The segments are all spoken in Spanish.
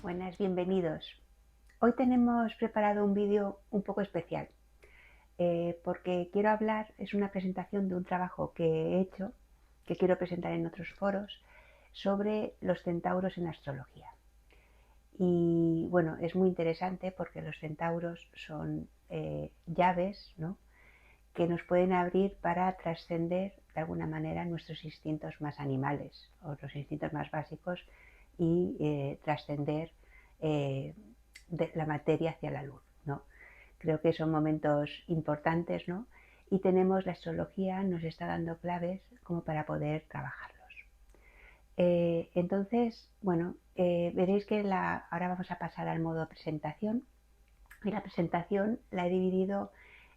Buenas, bienvenidos. Hoy tenemos preparado un vídeo un poco especial porque quiero hablar, es una presentación de un trabajo que he hecho, que quiero presentar en otros foros, sobre los centauros en astrología. Y bueno, es muy interesante porque los centauros son llaves, ¿no?, que nos pueden abrir para trascender de alguna manera nuestros instintos más animales o los instintos más básicos y trascender de la materia hacia la luz, ¿no? Creo que son momentos importantes, ¿no? Y la astrología nos está dando claves como para poder trabajarlos. Entonces, bueno, veréis que ahora vamos a pasar al modo presentación. Y la presentación la he dividido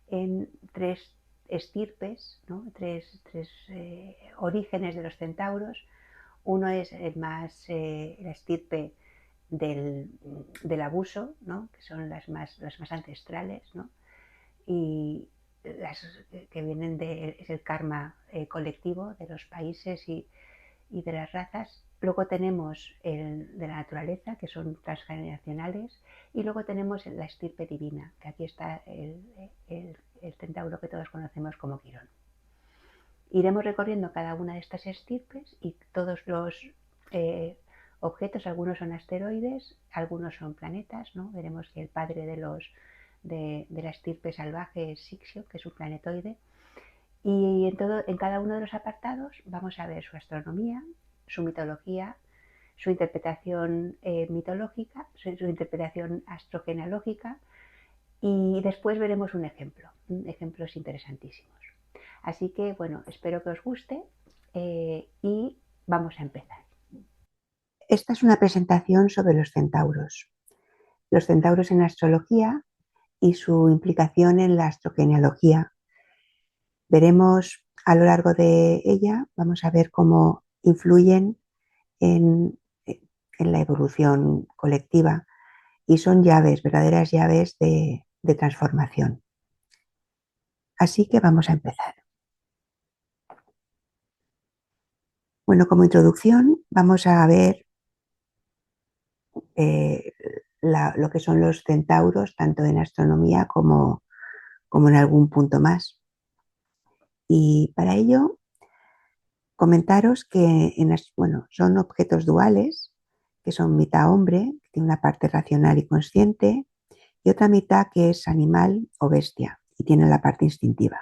en tres estirpes, ¿no? tres orígenes de los centauros. Uno es la estirpe del abuso, ¿no?, que son las más ancestrales, ¿no?, y las que vienen es el karma colectivo de los países y de las razas. Luego tenemos el de la naturaleza, que son transgeneracionales, y luego tenemos la estirpe divina, que aquí está el centauro que todos conocemos como Quirón. Iremos recorriendo cada una de estas estirpes y todos los objetos, algunos son asteroides, algunos son planetas, ¿no? Veremos que el padre de la estirpe salvaje es Sixio, que es un planetoide, y en cada uno de los apartados vamos a ver su astronomía, su mitología, su interpretación mitológica, su interpretación astrogenealógica, y después veremos ejemplos interesantísimos. Así que bueno, espero que os guste y vamos a empezar. Esta es una presentación sobre los centauros en astrología y su implicación en la astrogenealogía. Veremos a lo largo de ella, vamos a ver cómo influyen en la evolución colectiva y son llaves, verdaderas llaves de transformación. Así que vamos a empezar. Bueno, como introducción vamos a ver lo que son los centauros, tanto en astronomía como en algún punto más. Y para ello, comentaros que son objetos duales, que son mitad hombre, que tiene una parte racional y consciente, y otra mitad que es animal o bestia, y tiene la parte instintiva.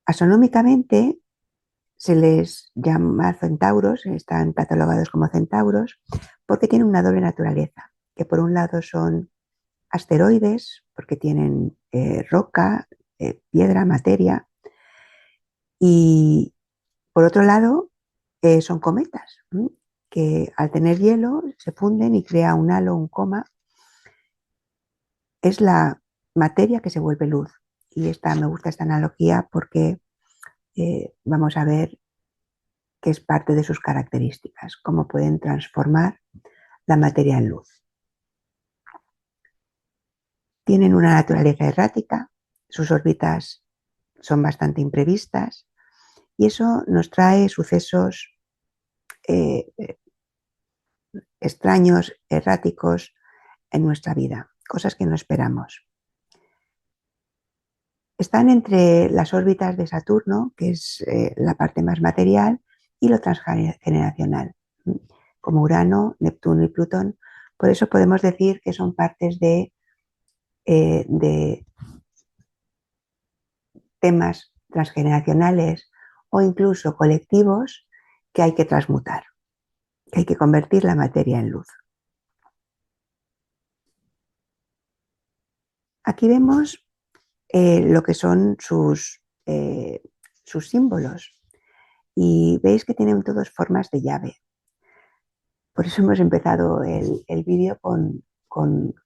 Astronómicamente se les llama centauros, están catalogados como centauros, porque tienen una doble naturaleza, que por un lado son asteroides, porque tienen roca, piedra, materia, y por otro lado son cometas, que al tener hielo se funden y crea un halo, un coma. Es la materia que se vuelve luz, y me gusta esta analogía porque vamos a ver que es parte de sus características, cómo pueden transformar la materia en luz. Tienen una naturaleza errática, sus órbitas son bastante imprevistas y eso nos trae sucesos extraños, erráticos en nuestra vida, cosas que no esperamos. Están entre las órbitas de Saturno, que es la parte más material, y lo transgeneracional, como Urano, Neptuno y Plutón. Por eso podemos decir que son partes de temas transgeneracionales o incluso colectivos que hay que transmutar, que hay que convertir la materia en luz. Aquí vemos lo que son sus símbolos y veis que tienen todas formas de llave. Por eso hemos empezado el vídeo con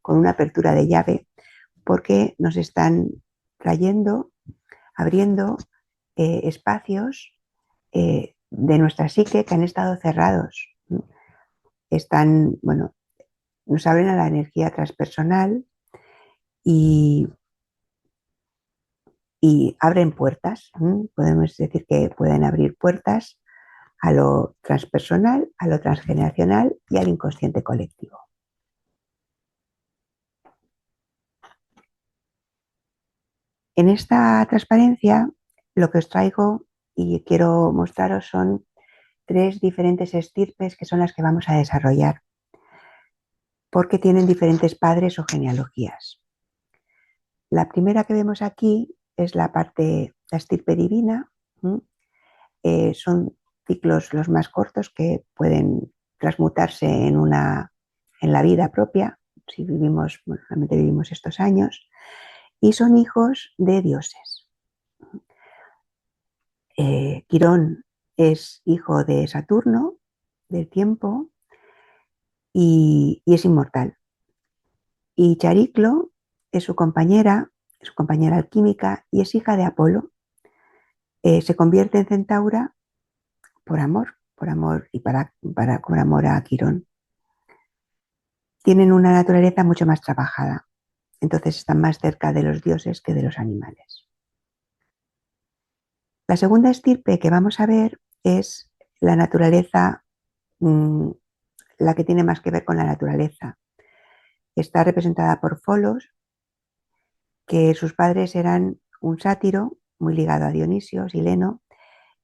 una apertura de llave, porque nos están trayendo, abriendo espacios de nuestra psique que han estado cerrados. Nos abren a la energía transpersonal y abren puertas. Podemos decir que pueden abrir puertas a lo transpersonal, a lo transgeneracional y al inconsciente colectivo. En esta transparencia, lo que os traigo y quiero mostraros son 3 diferentes estirpes que son las que vamos a desarrollar, porque tienen diferentes padres o genealogías. La primera que vemos aquí es la estirpe divina. Son ciclos los más cortos que pueden transmutarse en la vida propia, si vivimos, bueno, realmente vivimos estos años, y son hijos de dioses. Quirón es hijo de Saturno, del tiempo, y es inmortal. Y Chariclo es su compañera alquímica, y es hija de Apolo. Se convierte en centaura por amor y por amor a Quirón. Tienen una naturaleza mucho más trabajada, entonces están más cerca de los dioses que de los animales. La segunda estirpe que vamos a ver es la naturaleza, la que tiene más que ver con la naturaleza. Está representada por Folos, que sus padres eran un sátiro muy ligado a Dionisio, Sileno,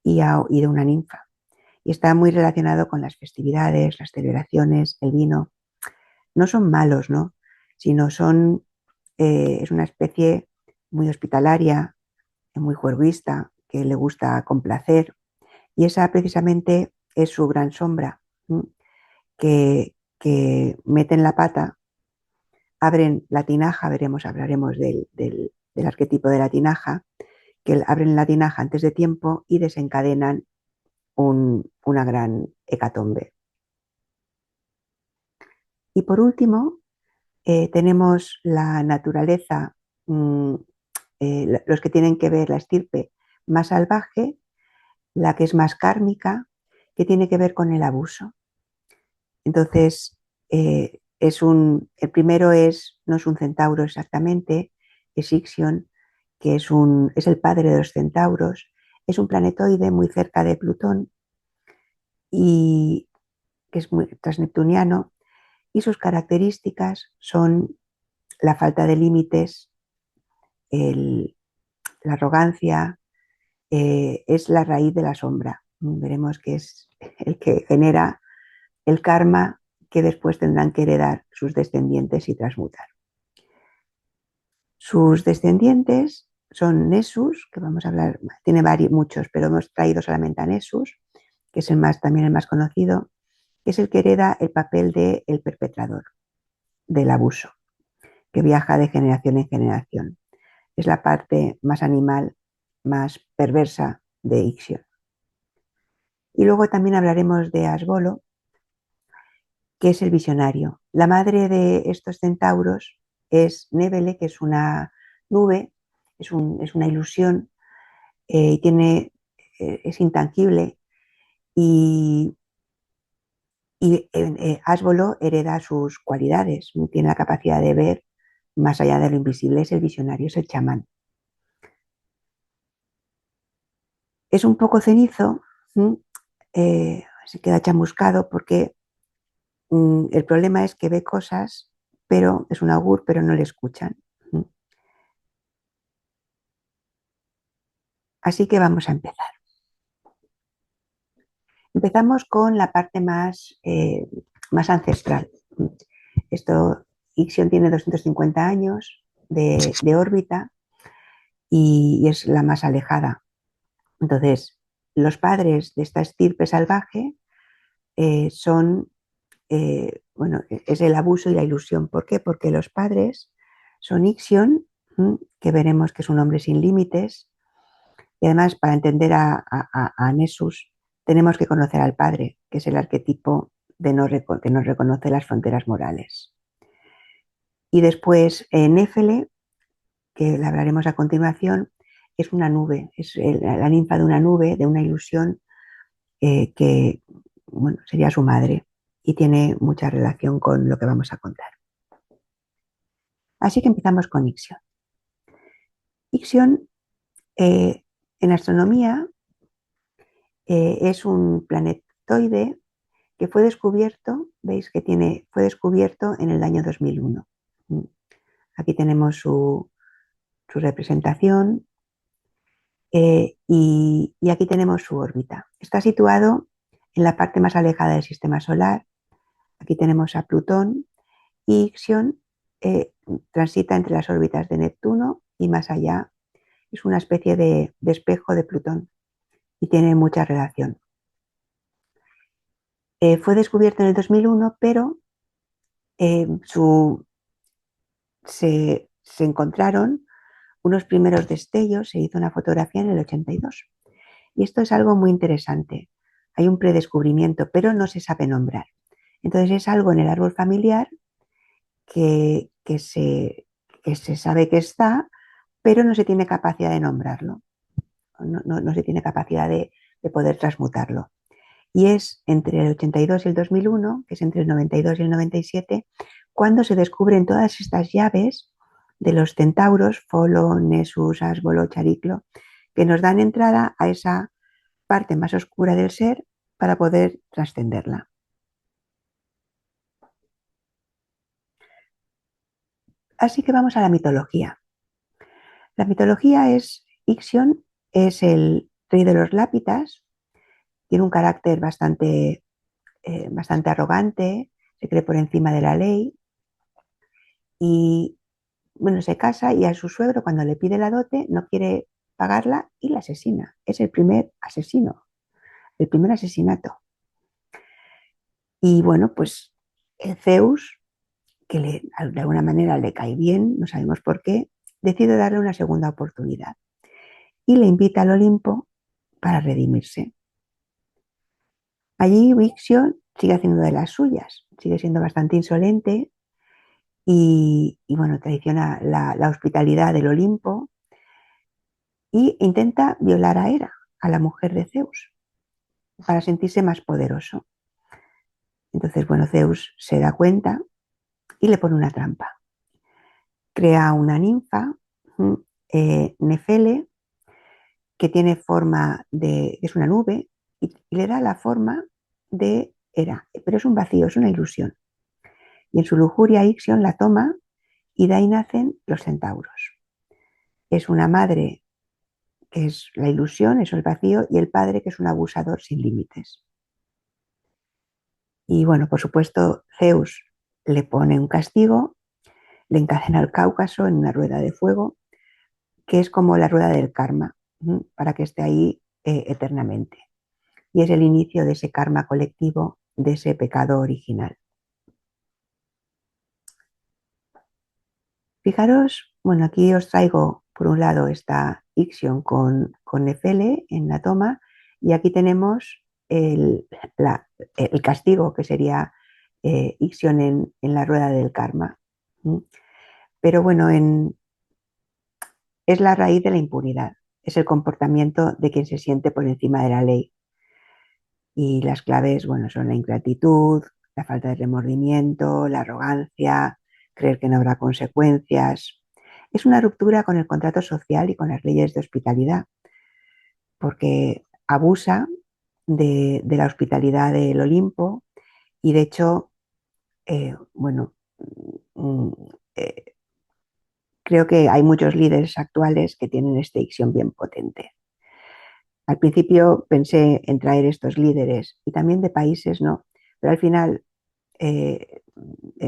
y de una ninfa. Y está muy relacionado con las festividades, las celebraciones, el vino. No son malos, ¿no? Sino es una especie muy hospitalaria, muy juerguista, que le gusta complacer. Y esa precisamente es su gran sombra, que meten la pata, abren la tinaja, hablaremos del arquetipo de la tinaja, que abren la tinaja antes de tiempo y desencadenan una gran hecatombe. Y por último, tenemos la naturaleza, los que tienen que ver la estirpe más salvaje, la que es más kármica, que tiene que ver con el abuso. Entonces, el primero no es un centauro exactamente, es Ixion, que es el padre de los centauros, es un planetoide muy cerca de Plutón y que es muy transneptuniano, y sus características son la falta de límites, la arrogancia, es la raíz de la sombra. Veremos que es el que genera el karma que después tendrán que heredar sus descendientes y transmutar. Sus descendientes son Nessus, que vamos a hablar, tiene muchos, pero hemos traído solamente a Nessus, que es también el más conocido, que es el que hereda el papel del perpetrador del abuso, que viaja de generación en generación. Es la parte más animal, más perversa de Ixion. Y luego también hablaremos de Asbolo, que es el visionario. La madre de estos centauros es Nébele, que es una nube, es una ilusión, es intangible, y Asbolo hereda sus cualidades, tiene la capacidad de ver más allá de lo invisible, es el visionario, es el chamán. Es un poco cenizo, se queda chamuscado porque el problema es que ve cosas, pero es un augur, pero no le escuchan. Así que vamos a empezar. Empezamos con la parte más ancestral. Ixion tiene 250 años de órbita y es la más alejada. Entonces, los padres de esta estirpe salvaje es el abuso y la ilusión. ¿Por qué? Porque los padres son Ixion, que veremos que es un hombre sin límites, y además para entender a Nessus tenemos que conocer al padre, que es el arquetipo que nos reconoce las fronteras morales. Y después Néfele, que la hablaremos a continuación, es una nube, es la ninfa de una nube, de una ilusión, que sería su madre y tiene mucha relación con lo que vamos a contar. Así que empezamos con Ixion. Ixion, en astronomía, Es un planetoide que fue descubierto, veis que fue descubierto en el año 2001. Aquí tenemos su representación y aquí tenemos su órbita. Está situado en la parte más alejada del sistema solar. Aquí tenemos a Plutón y Ixión transita entre las órbitas de Neptuno y más allá. Es una especie de espejo de Plutón y tiene mucha relación. Fue descubierto en el 2001, pero eh, se encontraron unos primeros destellos, se hizo una fotografía en el 82. Y esto es algo muy interesante. Hay un predescubrimiento, pero no se sabe nombrar. Entonces es algo en el árbol familiar que se sabe que está, pero no se tiene capacidad de nombrarlo, no se tiene capacidad de poder transmutarlo. Y es entre el 82 y el 2001, que es entre el 92 y el 97, cuando se descubren todas estas llaves de los centauros, Folo, Nessus, Asbolo, Chariclo, que nos dan entrada a esa parte más oscura del ser para poder trascenderla. Así que vamos a la mitología. La mitología es, Ixión es el rey de los lápitas, tiene un carácter bastante arrogante, se cree por encima de la ley y bueno, se casa y a su suegro cuando le pide la dote no quiere pagarla y la asesina. Es el primer asesino, el primer asesinato. Y bueno, pues Zeus, que de alguna manera le cae bien, no sabemos por qué, decide darle una segunda oportunidad y le invita al Olimpo para redimirse. Allí Ixión sigue haciendo de las suyas, sigue siendo bastante insolente y bueno, traiciona la hospitalidad del Olimpo e intenta violar a Hera, a la mujer de Zeus, para sentirse más poderoso. Entonces, bueno, Zeus se da cuenta y le pone una trampa. Crea una ninfa, Nefele, que tiene forma es una nube, y le da la forma de Hera, pero es un vacío, es una ilusión. Y en su lujuria Ixión la toma y de ahí nacen los centauros. Es una madre que es la ilusión, es el vacío, y el padre que es un abusador sin límites. Y bueno, por supuesto, Zeus le pone un castigo, le encadena al Cáucaso en una rueda de fuego, que es como la rueda del karma, para que esté ahí eternamente. Y es el inicio de ese karma colectivo, de ese pecado original. Fijaros, bueno, aquí os traigo, por un lado, esta Ixión con Nefele en la toma, y aquí tenemos el castigo, que sería Ixión en la rueda del karma. Pero bueno, es la raíz de la impunidad, es el comportamiento de quien se siente por encima de la ley. Y las claves, bueno, son la ingratitud, la falta de remordimiento, la arrogancia, creer que no habrá consecuencias. Es una ruptura con el contrato social y con las leyes de hospitalidad, porque abusa de la hospitalidad del Olimpo y de hecho, bueno, mm, eh, creo que hay muchos líderes actuales que tienen esta Ixión bien potente. Al principio pensé en traer estos líderes y también de países, no, pero al final eh,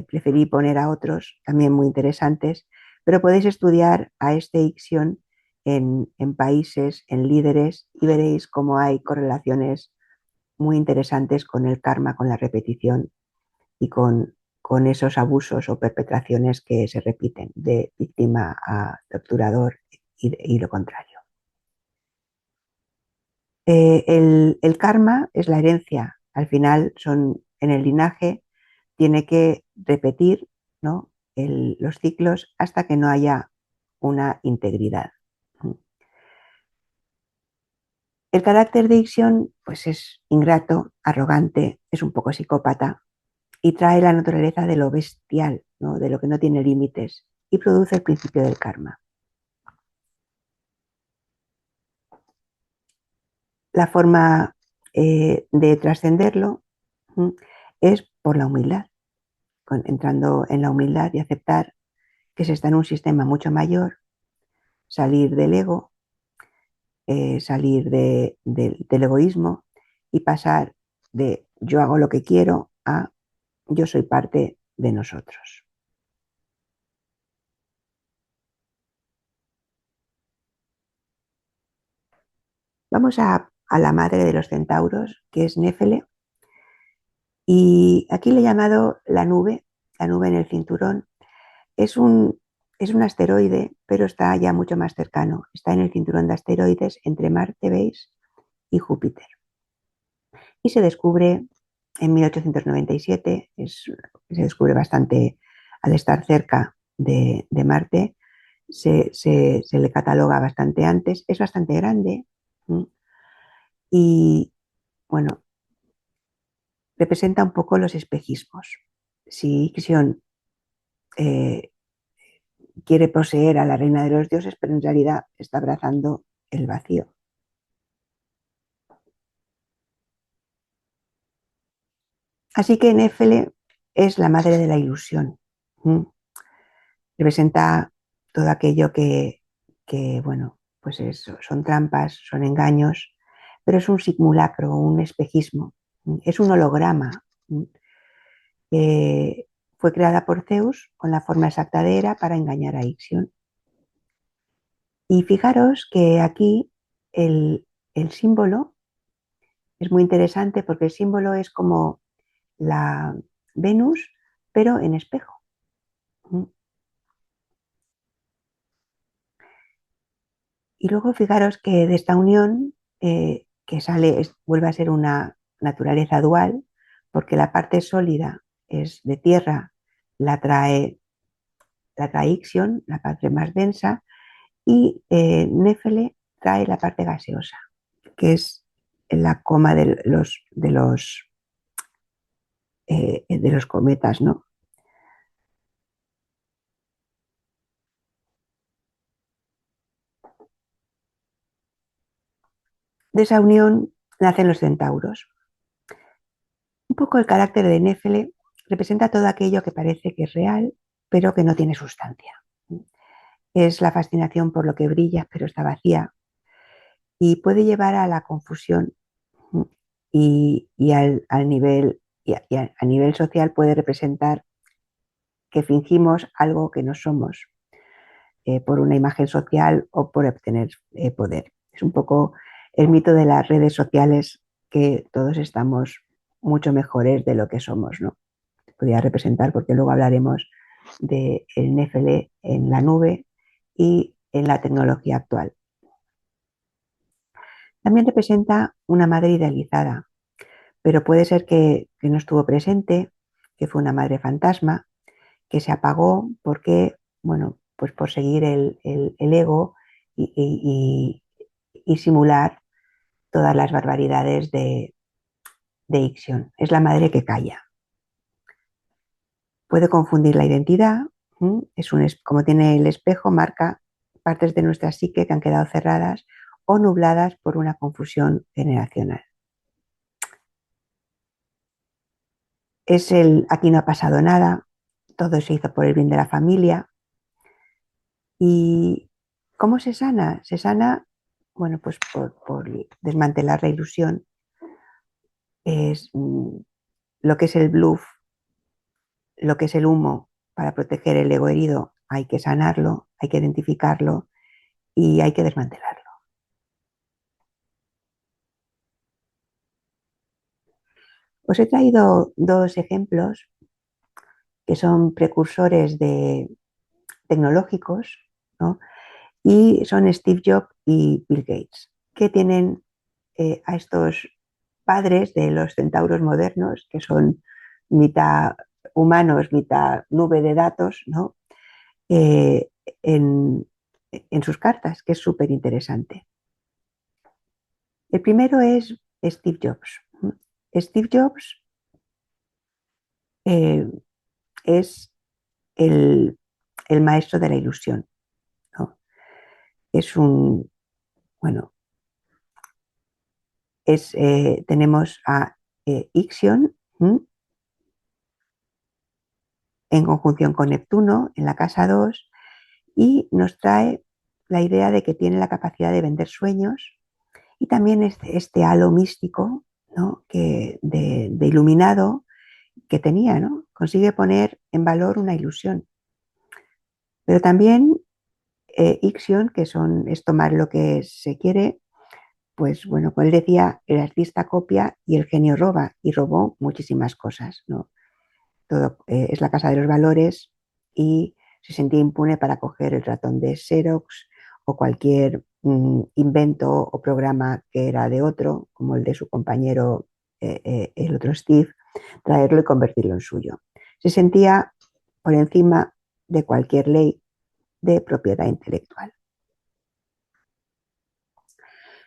preferí poner a otros también muy interesantes, pero podéis estudiar a este Ixión en países, en líderes y veréis cómo hay correlaciones muy interesantes con el karma, con la repetición y con esos abusos o perpetraciones que se repiten de víctima a torturador y lo contrario. El karma es la herencia. Al final son en el linaje, tiene que repetir, ¿no? Los ciclos hasta que no haya una integridad. El carácter de Ixión pues es ingrato, arrogante, es un poco psicópata y trae la naturaleza de lo bestial, ¿no? De lo que no tiene límites y produce el principio del karma. La forma de trascenderlo es por la humildad, entrando en la humildad y aceptar que se está en un sistema mucho mayor, salir del ego, salir del egoísmo y pasar de yo hago lo que quiero a yo soy parte de nosotros. Vamos a la madre de los centauros, que es Néfele, y aquí le he llamado la nube en el cinturón. Es un, es un asteroide, pero está ya mucho más cercano. Está en el cinturón de asteroides entre Marte, ¿veis? Y Júpiter. Y se descubre en 1897, se descubre bastante al estar cerca de Marte, se le cataloga bastante antes, es bastante grande y, bueno, representa un poco los espejismos. Si Ixion eh, quiere poseer a la reina de los dioses, pero en realidad está abrazando el vacío. Así que Néfele es la madre de la ilusión. Representa todo aquello bueno, pues son trampas, son engaños, pero es un simulacro, un espejismo, es un holograma. Eh, Fue creada por Zeus con la forma exacta de Hera para engañar a Ixion. Y fijaros que aquí el símbolo es muy interesante porque el símbolo es como la Venus, pero en espejo. Y luego fijaros que de esta unión que sale, vuelve a ser una naturaleza dual, porque la parte sólida es de tierra, la trae Ixion, la parte más densa, y Néfele trae la parte gaseosa, que es la coma de los cometas, ¿no? De esa unión nacen los centauros. Un poco el carácter de Néfele representa todo aquello que parece que es real, pero que no tiene sustancia. Es la fascinación por lo que brilla, pero está vacía, y puede llevar a la confusión al nivel, a nivel social puede representar que fingimos algo que no somos por una imagen social o por obtener poder. Es un poco el mito de las redes sociales, que todos estamos mucho mejores de lo que somos, ¿no? Podría representar, porque luego hablaremos del NFL en la nube y en la tecnología actual. También representa una madre idealizada, pero puede ser que no estuvo presente, que fue una madre fantasma, que se apagó porque, bueno, pues por seguir el ego y simular todas las barbaridades de Ixion. Es la madre que calla. Puede confundir la identidad, como tiene el espejo, marca partes de nuestra psique que han quedado cerradas o nubladas por una confusión generacional. Aquí no ha pasado nada, todo se hizo por el bien de la familia. ¿Y cómo se sana? Se sana, bueno, pues por desmantelar la ilusión. Es lo que es el bluff, lo que es el humo para proteger el ego herido, hay que sanarlo, hay que identificarlo y hay que desmantelarlo. Os he traído dos ejemplos que son precursores tecnológicos, ¿no? Y son Steve Jobs y Bill Gates, que tienen a estos padres de los centauros modernos, que son mitad humanos, mitad nube de datos, ¿no? Eh, en, en sus cartas, que es súper interesante. El primero es Steve Jobs. Steve Jobs eh, es el, el maestro de la ilusión, ¿no? Es un, bueno, Tenemos a Ixion en conjunción con Neptuno en la casa 2 y nos trae la idea de que tiene la capacidad de vender sueños y también este halo místico, ¿no? de iluminado que tenía, ¿no? Consigue poner en valor una ilusión. Pero también Ixion, es tomar lo que se quiere, pues bueno, como él decía, el artista copia y el genio roba, y robó muchísimas cosas, ¿no? Todo, es la casa de los valores y se sentía impune para coger el ratón de Xerox o cualquier invento o programa que era de otro, como el de su compañero, el otro Steve, traerlo y convertirlo en suyo. Se sentía por encima de cualquier ley de propiedad intelectual.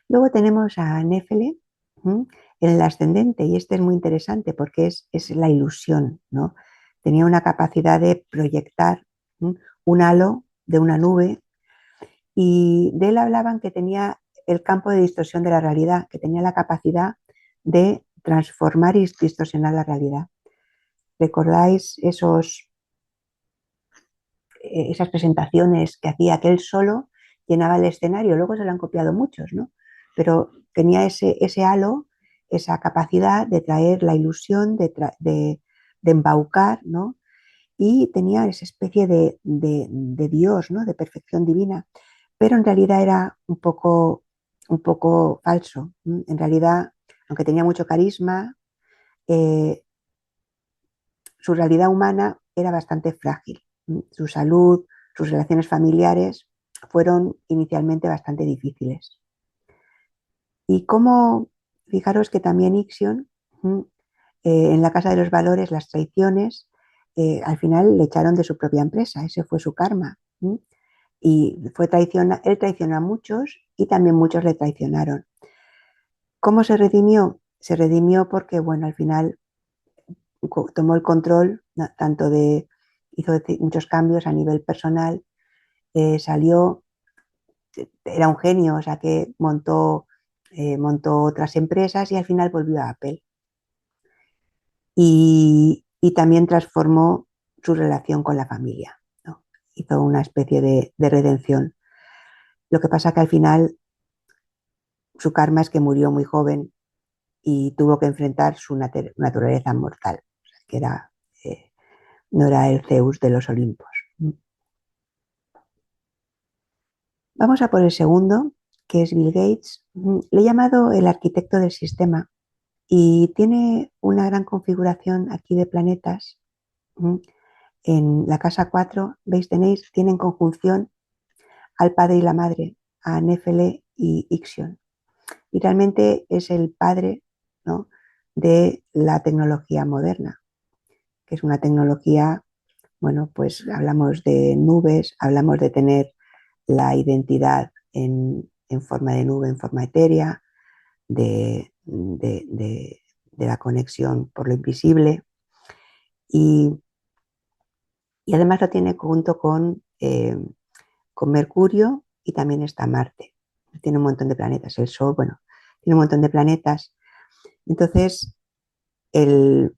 Luego tenemos a Néfele en el ascendente, y este es muy interesante porque es la ilusión, ¿no? Tenía una capacidad de proyectar un halo de una nube, y de él hablaban que tenía el campo de distorsión de la realidad, que tenía la capacidad de transformar y distorsionar la realidad. ¿Recordáis esas presentaciones que hacía, que él solo llenaba el escenario? Luego se lo han copiado muchos, ¿no? Pero tenía ese halo, esa capacidad de traer la ilusión, de embaucar, ¿no? Y tenía esa especie de Dios, ¿no? De perfección divina, pero en realidad era un poco falso. En realidad, aunque tenía mucho carisma, eh, su realidad humana era bastante frágil. Su salud, sus relaciones familiares fueron inicialmente bastante difíciles. Y cómo, fijaros que también Ixion, en la Casa de los Valores, las traiciones, al final le echaron de su propia empresa, ese fue su karma. Y él traicionó a muchos y también muchos le traicionaron. ¿Cómo se redimió? Se redimió porque, bueno, al final tomó el control tanto hizo muchos cambios a nivel personal, salió, era un genio, o sea que montó otras empresas y al final volvió a Apple. Y también transformó su relación con la familia, ¿no? Hizo una especie de redención. Lo que pasa que al final su karma es que murió muy joven y tuvo que enfrentar su naturaleza mortal, o sea, que eh, no era el Zeus de los Olimpos. Vamos a por el segundo, que es Bill Gates. Le he llamado el arquitecto del sistema y tiene una gran configuración aquí de planetas. En la casa 4, veis, tiene en conjunción al padre y la madre, a Néfele y Ixion. Y realmente es el padre, ¿no? de la tecnología moderna, que es una tecnología, bueno, pues hablamos de nubes, hablamos de tener la identidad en forma de nube, en forma etérea, de la conexión por lo invisible, y, y además lo tiene junto con Mercurio, y también está Marte. Tiene un montón de planetas, el Sol, bueno, tiene un montón de planetas. Entonces, el,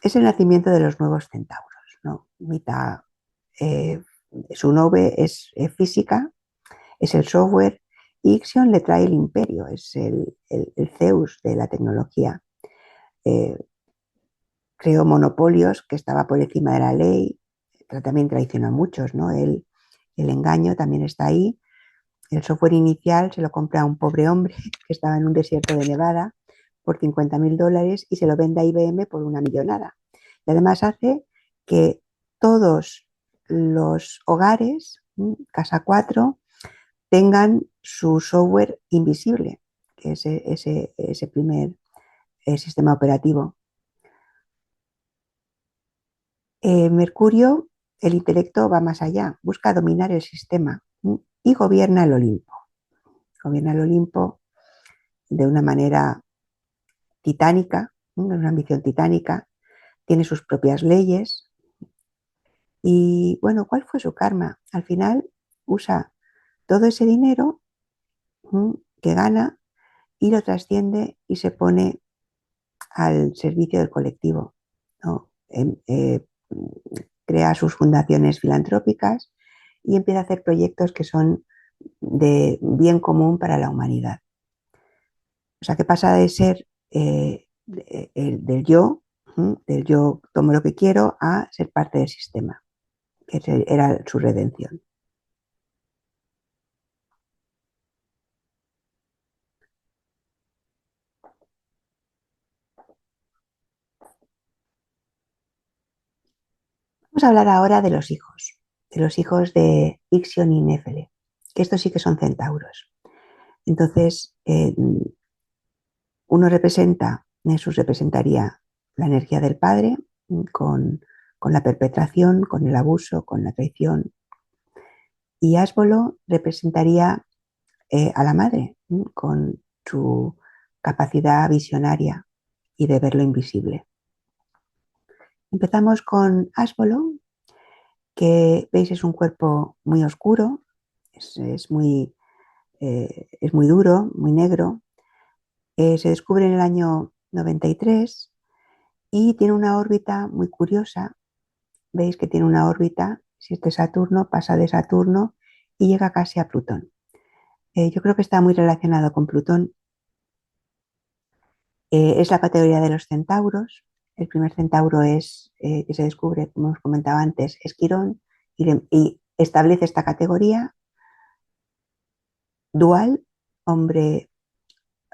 es el nacimiento de los nuevos centauros, ¿no? Eh, su nube es física, es el software, y Ixion le trae el imperio, es el Zeus de la tecnología. Eh, Creó monopolios que estaba por encima de la ley, pero también traicionó a muchos, ¿no? El engaño también está ahí. El software inicial se lo compra a un pobre hombre que estaba en un desierto de Nevada por $50.000 y se lo vende a IBM por una millonada. Y además hace que todos los hogares, casa 4, tengan su software invisible, que es ese primer sistema operativo. Mercurio, el intelecto va más allá, busca dominar el sistema y gobierna el Olimpo. Gobierna el Olimpo de una manera titánica, de una ambición titánica, tiene sus propias leyes. Y bueno, ¿cuál fue su karma? Al final usa todo ese dinero que gana y lo trasciende y se pone al servicio del colectivo, ¿no? Crea sus fundaciones filantrópicas y empieza a hacer proyectos que son de bien común para la humanidad. O sea, que pasa de ser del yo tomo lo que quiero, a ser parte del sistema, que era su redención. Vamos a hablar ahora de los hijos de Ixion y Néfele, que estos sí que son centauros. Entonces, uno representa, Nessus representaría la energía del padre con la perpetración, con el abuso, con la traición, y Asbolo representaría a la madre con su capacidad visionaria y de ver lo invisible. Empezamos con Asbolo, que veis es un cuerpo muy oscuro, es muy duro, muy negro. Se descubre en el año 93 y tiene una órbita muy curiosa. Veis que tiene una órbita, si este es Saturno, pasa de Saturno y llega casi a Plutón. Yo creo que está muy relacionado con Plutón. Es la categoría de los centauros. El primer centauro que se descubre, como os comentaba antes, es Quirón, y establece esta categoría dual, hombre,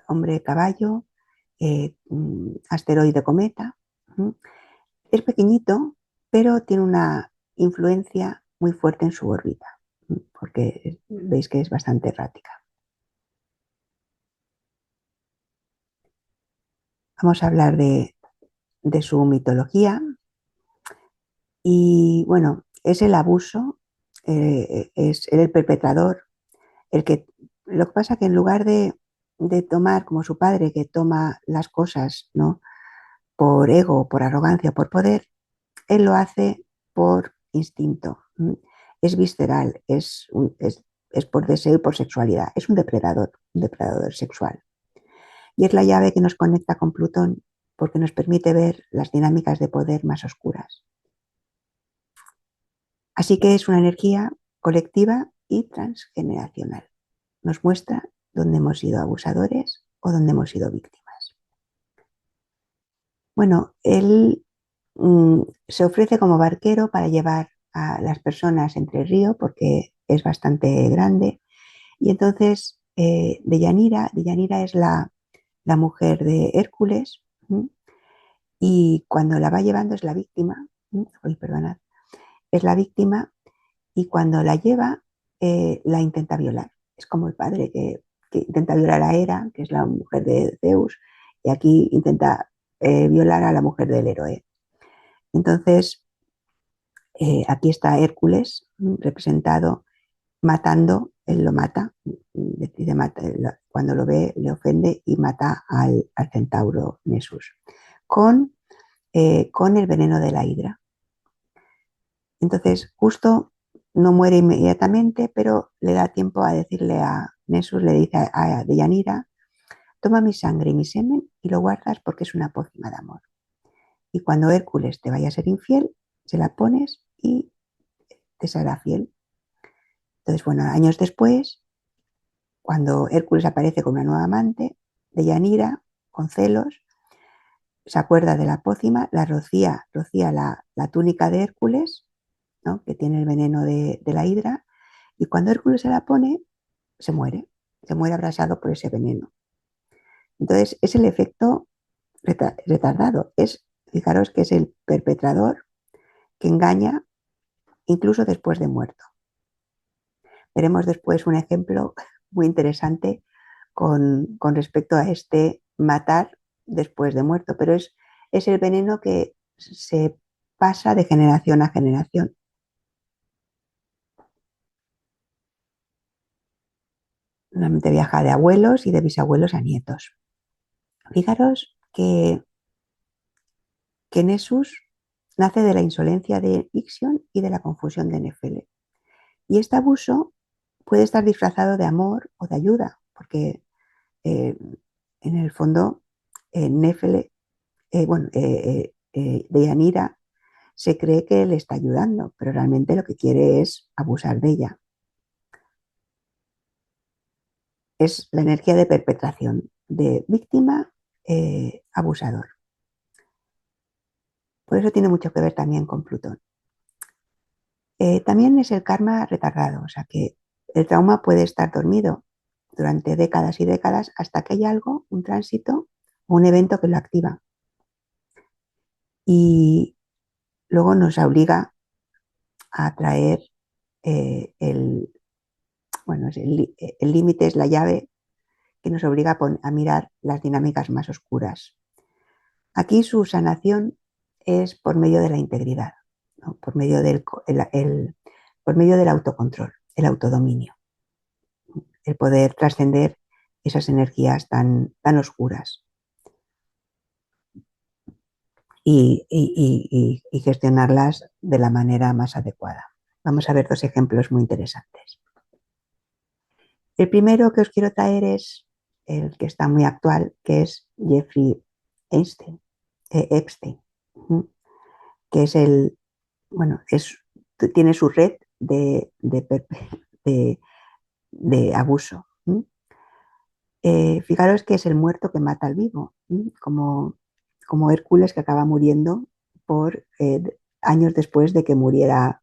hombre caballo, asteroide cometa. Es pequeñito, pero tiene una influencia muy fuerte en su órbita, porque veis que es bastante errática. Vamos a hablar de su mitología. Y bueno, es el abuso, es el perpetrador, el que lo que pasa que en lugar de tomar como su padre, que toma las cosas, ¿no? Por ego, por arrogancia, por poder, él lo hace por instinto. Es visceral, es por deseo y por sexualidad. Es un depredador sexual. Y es la llave que nos conecta con Plutón porque nos permite ver las dinámicas de poder más oscuras. Así que es una energía colectiva y transgeneracional. Nos muestra dónde hemos sido abusadores o dónde hemos sido víctimas. Bueno, él se ofrece como barquero para llevar a las personas entre el río porque es bastante grande. Y entonces Deyanira es la mujer de Hércules, y cuando la va llevando es la víctima. Perdonad, es la víctima, y cuando la lleva la intenta violar. Es como el padre que intenta violar a Hera, que es la mujer de Zeus, y aquí intenta violar a la mujer del héroe. Entonces, aquí está Hércules representado matando, él lo mata, decide matar, cuando lo ve le ofende y mata al centauro Nessus con el veneno de la hidra. Entonces, justo no muere inmediatamente, pero le da tiempo a decirle a Nessus, le dice a Deyanira: toma mi sangre y mi semen y lo guardas porque es una pócima de amor. Y cuando Hércules te vaya a ser infiel, se la pones y te será fiel. Entonces, bueno, años después, cuando Hércules aparece con una nueva amante, Deyanira, con celos, se acuerda de la pócima, rocía la túnica de Hércules, ¿no? Que tiene el veneno de la hidra, y cuando Hércules se la pone, se muere abrasado por ese veneno. Entonces, es el efecto retardado. Fijaros que es el perpetrador que engaña incluso después de muerto. Veremos después un ejemplo muy interesante con respecto a este matar después de muerto, pero es el veneno que se pasa de generación a generación. Normalmente viaja de abuelos y de bisabuelos a nietos. Fijaros que Nessus nace de la insolencia de Ixion y de la confusión de Nefele. Y este abuso puede estar disfrazado de amor o de ayuda, porque eh, en el fondo Nefele, Deyanira se cree que le está ayudando, pero realmente lo que quiere es abusar de ella. Es la energía de perpetración, de víctima, abusador. Por eso tiene mucho que ver también con Plutón. También es el karma retardado, o sea que el trauma puede estar dormido durante décadas y décadas hasta que hay algo, un tránsito o un evento que lo activa. Y luego nos obliga a traer el límite es la llave que nos obliga a mirar las dinámicas más oscuras. Aquí su sanación es por medio de la integridad, ¿no? Por medio del autocontrol, el autodominio, el poder trascender esas energías tan oscuras y gestionarlas de la manera más adecuada. Vamos a ver dos ejemplos muy interesantes. El primero que os quiero traer es el que está muy actual, que es Jeffrey Epstein, que es tiene su red de, de abuso. Fijaros que es el muerto que mata al vivo, como Hércules que acaba muriendo por años después de que muriera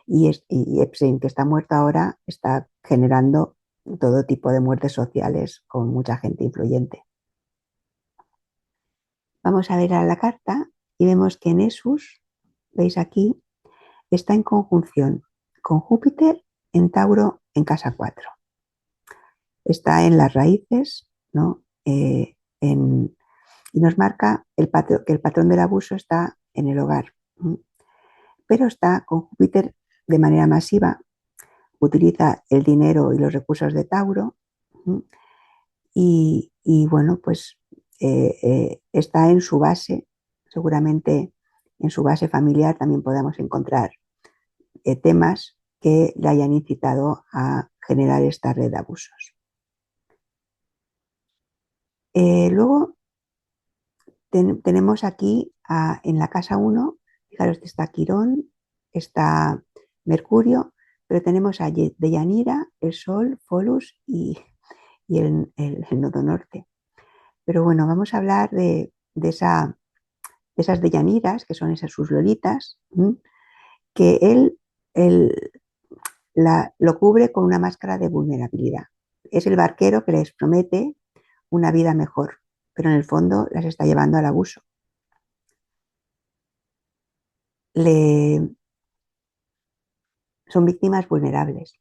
y Epstein, que está muerto ahora, está generando todo tipo de muertes sociales con mucha gente influyente. Vamos a ver a la carta y vemos que Nessus, veis aquí, está en conjunción con Júpiter en Tauro en casa 4. Está en las raíces, ¿no? Y nos marca que el patrón del abuso está en el hogar, pero está con Júpiter de manera masiva, utiliza el dinero y los recursos de Tauro y bueno, pues está en su base, seguramente en su base familiar también podemos encontrar temas que le hayan incitado a generar esta red de abusos. Luego tenemos aquí en la casa 1, fijaros que está Quirón, está Mercurio, pero tenemos a Deyanira, el Sol, Folus y el nodo norte. Pero bueno, vamos a hablar de esas Deyaniras, que son esas sus lolitas, que él lo cubre con una máscara de vulnerabilidad. Es el barquero que les promete una vida mejor, pero en el fondo las está llevando al abuso. Son víctimas vulnerables.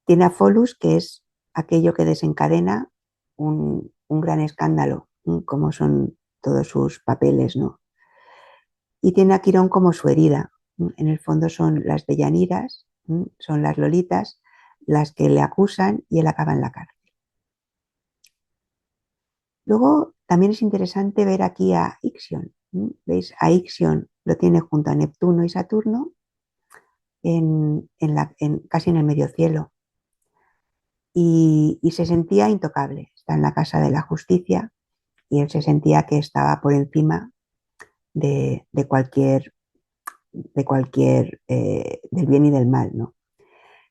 Tiene a Folus, que es aquello que desencadena un gran escándalo, como son todos sus papeles, ¿no? Y tiene a Quirón como su herida. En el fondo son las Deyaniras, son las lolitas, las que le acusan y él acaba en la cárcel. Luego también es interesante ver aquí a Ixion. ¿Veis? A Ixion lo tiene junto a Neptuno y Saturno casi en el medio cielo. Y se sentía intocable. Está en la casa de la justicia y él se sentía que estaba por encima de cualquier del bien y del mal, ¿no?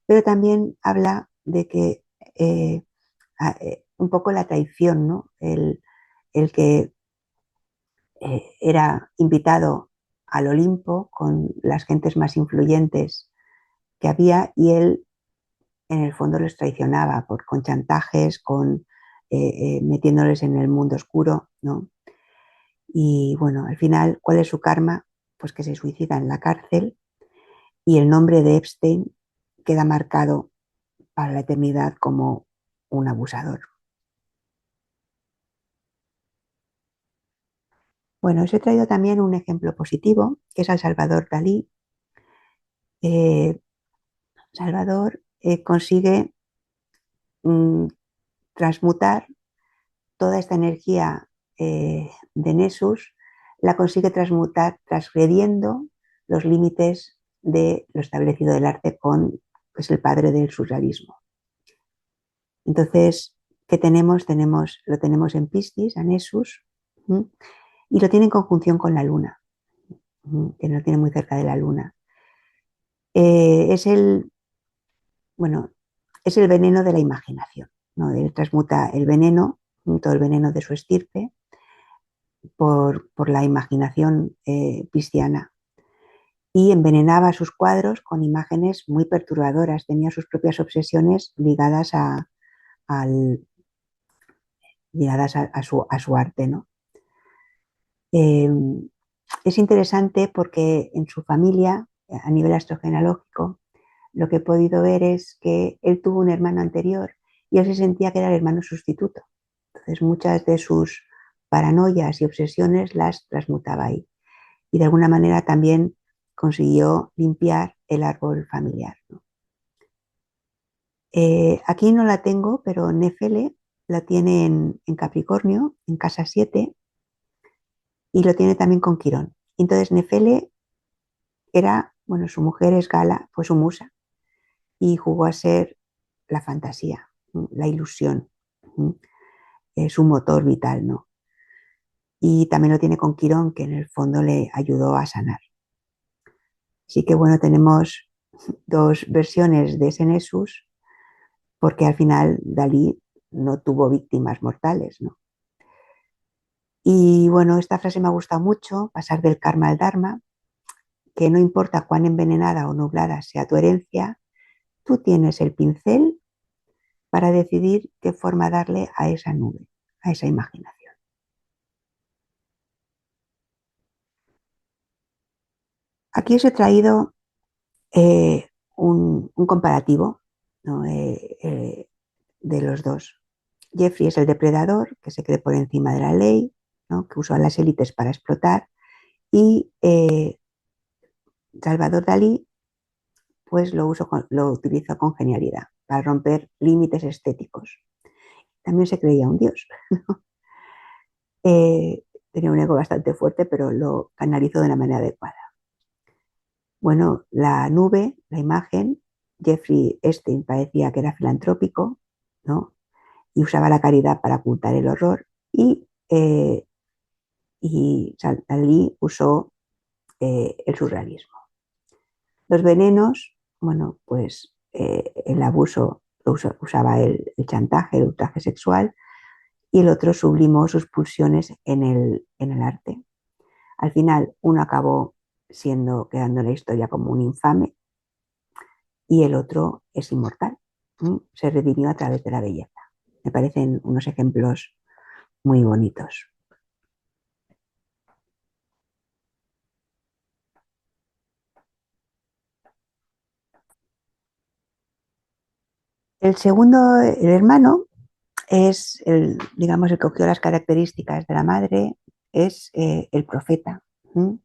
Pero también habla de que un poco la traición, ¿no? El que era invitado al Olimpo con las gentes más influyentes que había y él en el fondo los traicionaba con chantajes, metiéndoles en el mundo oscuro, ¿no? Y bueno, al final, ¿cuál es su karma? Pues que se suicida en la cárcel y el nombre de Epstein queda marcado para la eternidad como un abusador. Bueno, os he traído también un ejemplo positivo, que es al Salvador Dalí. Salvador consigue transmutar toda esta energía de Nessus, la consigue transmutar transgrediendo los límites de lo establecido del arte con pues, el padre del surrealismo. Entonces, que lo tenemos en Piscis, a Nessus, y lo tiene en conjunción con la Luna, que lo tiene muy cerca de la Luna. Es bueno, es el veneno de la imaginación, ¿no? Él transmuta el veneno, todo el veneno de su estirpe, por la imaginación pisciana y envenenaba sus cuadros con imágenes muy perturbadoras. Tenía sus propias obsesiones al, ligadas a su arte, ¿no? Eh, es interesante porque en su familia, a nivel astrogenealógico, lo que he podido ver es que él tuvo un hermano anterior y él se sentía que era el hermano sustituto. Entonces muchas de sus paranoias y obsesiones las transmutaba ahí. Y de alguna manera también consiguió limpiar el árbol familiar, ¿no? Aquí no la tengo, pero Nefele la tiene en Capricornio, en casa 7, y lo tiene también con Quirón. Entonces Nefele era, bueno, su mujer es Gala, fue su musa, y jugó a ser la fantasía, la ilusión, su motor vital, ¿no? Y también lo tiene con Quirón, que en el fondo le ayudó a sanar. Así que bueno, tenemos dos versiones de ese Nessus, porque al final Dalí no tuvo víctimas mortales, ¿no? Y bueno, esta frase me ha gustado mucho, pasar del karma al dharma, que no importa cuán envenenada o nublada sea tu herencia, tú tienes el pincel para decidir qué forma darle a esa nube, a esa imaginación. Aquí os he traído un comparativo, ¿no? De los dos. Jeffrey es el depredador que se cree por encima de la ley, ¿no? Que usa a las élites para explotar, y Salvador Dalí pues lo utilizó con genialidad para romper límites estéticos. También se creía un dios. eh, Tenía un ego bastante fuerte, pero lo canalizó de una manera adecuada. Bueno, la nube, la imagen, Jeffrey Epstein parecía que era filantrópico, ¿no? Y usaba la caridad para ocultar el horror, y Dalí usó el surrealismo. Los venenos, bueno, pues el abuso usaba el chantaje, el ultraje sexual, y el otro sublimó sus pulsiones en el arte. Al final, uno acabó quedando en la historia como un infame, y el otro es inmortal. Se redimió a través de la belleza. Me parecen unos ejemplos muy bonitos. El segundo, el hermano, es digamos, el que cogió las características de la madre, es el profeta. ¿Mm?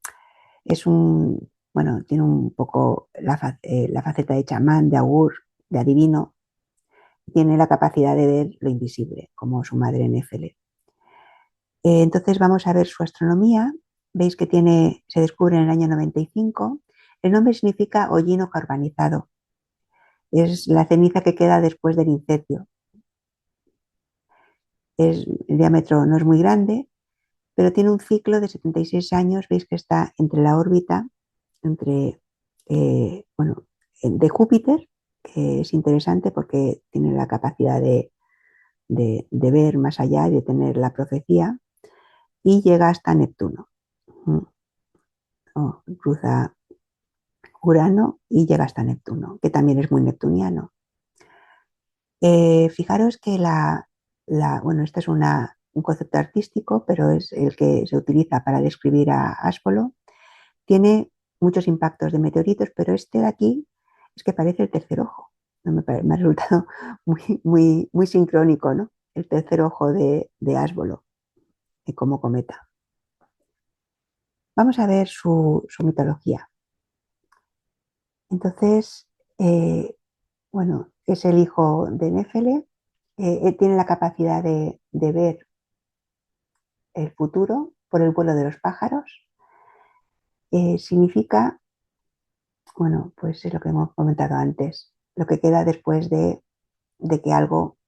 Es bueno, tiene un poco la faceta de chamán, de augur, de adivino. Tiene la capacidad de ver lo invisible, como su madre Néfele. Entonces vamos a ver su astronomía. Veis que se descubre en el año 95. El nombre significa hollino carbonizado. Es la ceniza que queda después del incendio. El diámetro no es muy grande, pero tiene un ciclo de 76 años. Veis que está entre la órbita, bueno, de Júpiter, que es interesante porque tiene la capacidad de ver más allá y de tener la profecía, y llega hasta Neptuno. Cruza Urano y llega hasta Neptuno, que también es muy neptuniano. Fijaros que bueno, este es un concepto artístico, pero es el que se utiliza para describir a Áspolo. Tiene muchos impactos de meteoritos, pero este de aquí es que parece el tercer ojo. Me ha resultado muy sincrónico, ¿no? El tercer ojo de Áspolo, como cometa. Vamos a ver su mitología. Entonces, bueno, es el hijo de Néfele. Él tiene la capacidad de ver el futuro por el vuelo de los pájaros. Significa, bueno, pues es lo que hemos comentado antes, lo que queda después de que algo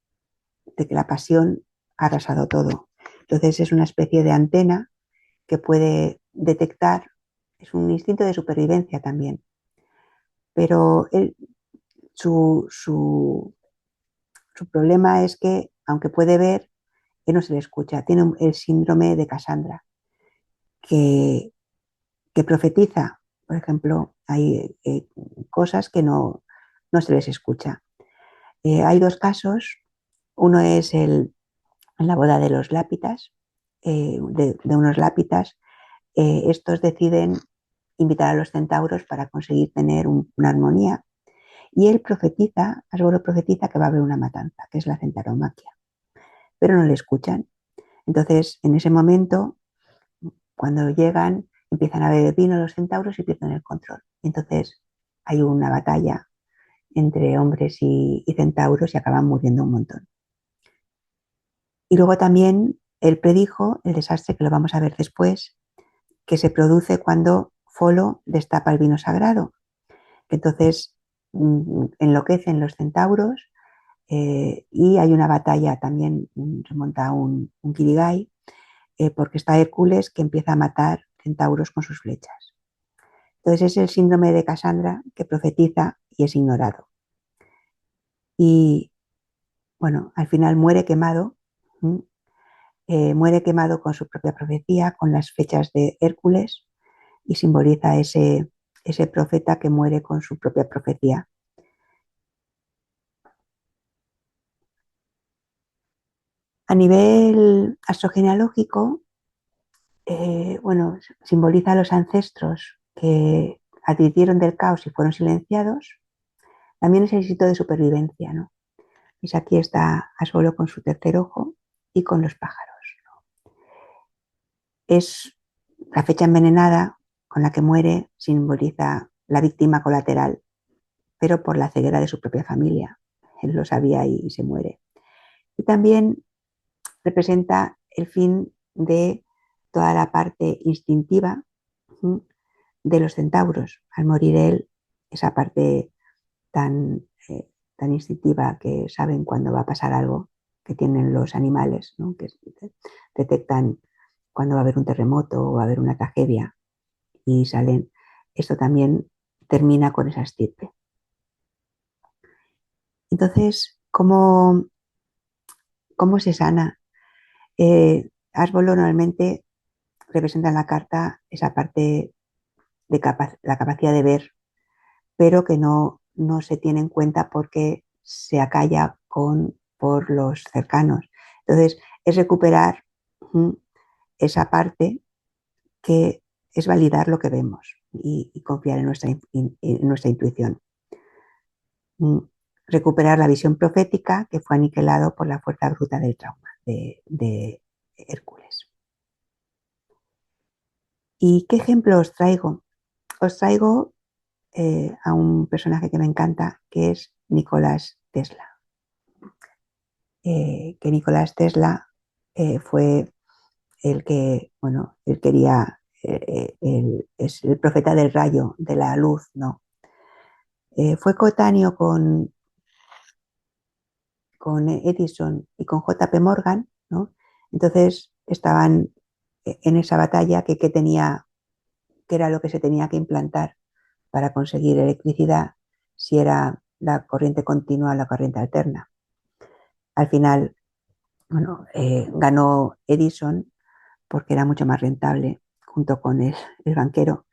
de que la pasión ha arrasado todo. Entonces es una especie de antena que puede detectar, es un instinto de supervivencia también, pero su problema es que, aunque puede ver, él no se le escucha. Tiene el síndrome de Cassandra, que, que profetiza. Por ejemplo, hay cosas que no se les escucha. Hay dos casos. Uno es en la boda de los lápitas, de unos lápitas. Estos deciden invitar a los centauros para conseguir tener una armonía. Y él profetiza, Asgoro profetiza que va a haber una matanza, que es la centauromaquia, pero no le escuchan. Entonces, en ese momento, cuando llegan, empiezan a beber vino los centauros y pierden el control. Entonces, hay una batalla entre hombres y centauros y acaban muriendo un montón. Y luego también él predijo el desastre que lo vamos a ver después, que se produce cuando Folo destapa el vino sagrado. Entonces enloquecen los centauros y hay una batalla también, se monta un Kirigai, porque está Hércules que empieza a matar centauros con sus flechas. Entonces es el síndrome de Cassandra que profetiza y es ignorado. Y bueno, al final muere quemado con su propia profecía, con las fechas de Hércules, y simboliza ese profeta que muere con su propia profecía. A nivel astrogenealógico, bueno, simboliza a los ancestros que advirtieron del caos y fueron silenciados. También es el éxito de supervivencia, ¿no? Pues aquí está Asgolo con su tercer ojo y con los pájaros. Es la fecha envenenada con la que muere, simboliza la víctima colateral, pero por la ceguera de su propia familia. Él lo sabía y se muere. Y también representa el fin de toda la parte instintiva de los centauros. Al morir él, esa parte tan, tan instintiva que saben cuando va a pasar algo, que tienen los animales, ¿no? Que detectan cuando va a haber un terremoto o va a haber una tragedia y salen. Esto también termina con esa estirpe. Entonces, ¿cómo se sana? Árbolo normalmente representa en la carta esa parte de la capacidad de ver, pero que no se tiene en cuenta porque se acalla por los cercanos. Entonces, es recuperar esa parte que es validar lo que vemos y confiar en nuestra intuición. Recuperar la visión profética que fue aniquilado por la fuerza bruta del trauma de Hércules. ¿Y qué ejemplo os traigo? Os traigo a un personaje que me encanta, que es Nicolás Tesla. Que Nicolás Tesla fue el que, bueno, él quería, es el profeta del rayo, de la luz, ¿no? Fue coetáneo con Edison y con JP Morgan, ¿no? Entonces estaban en esa batalla que tenía, que era lo que se tenía que implantar para conseguir electricidad, si era la corriente continua o la corriente alterna. Al final, bueno, ganó Edison porque era mucho más rentable junto con el banquero.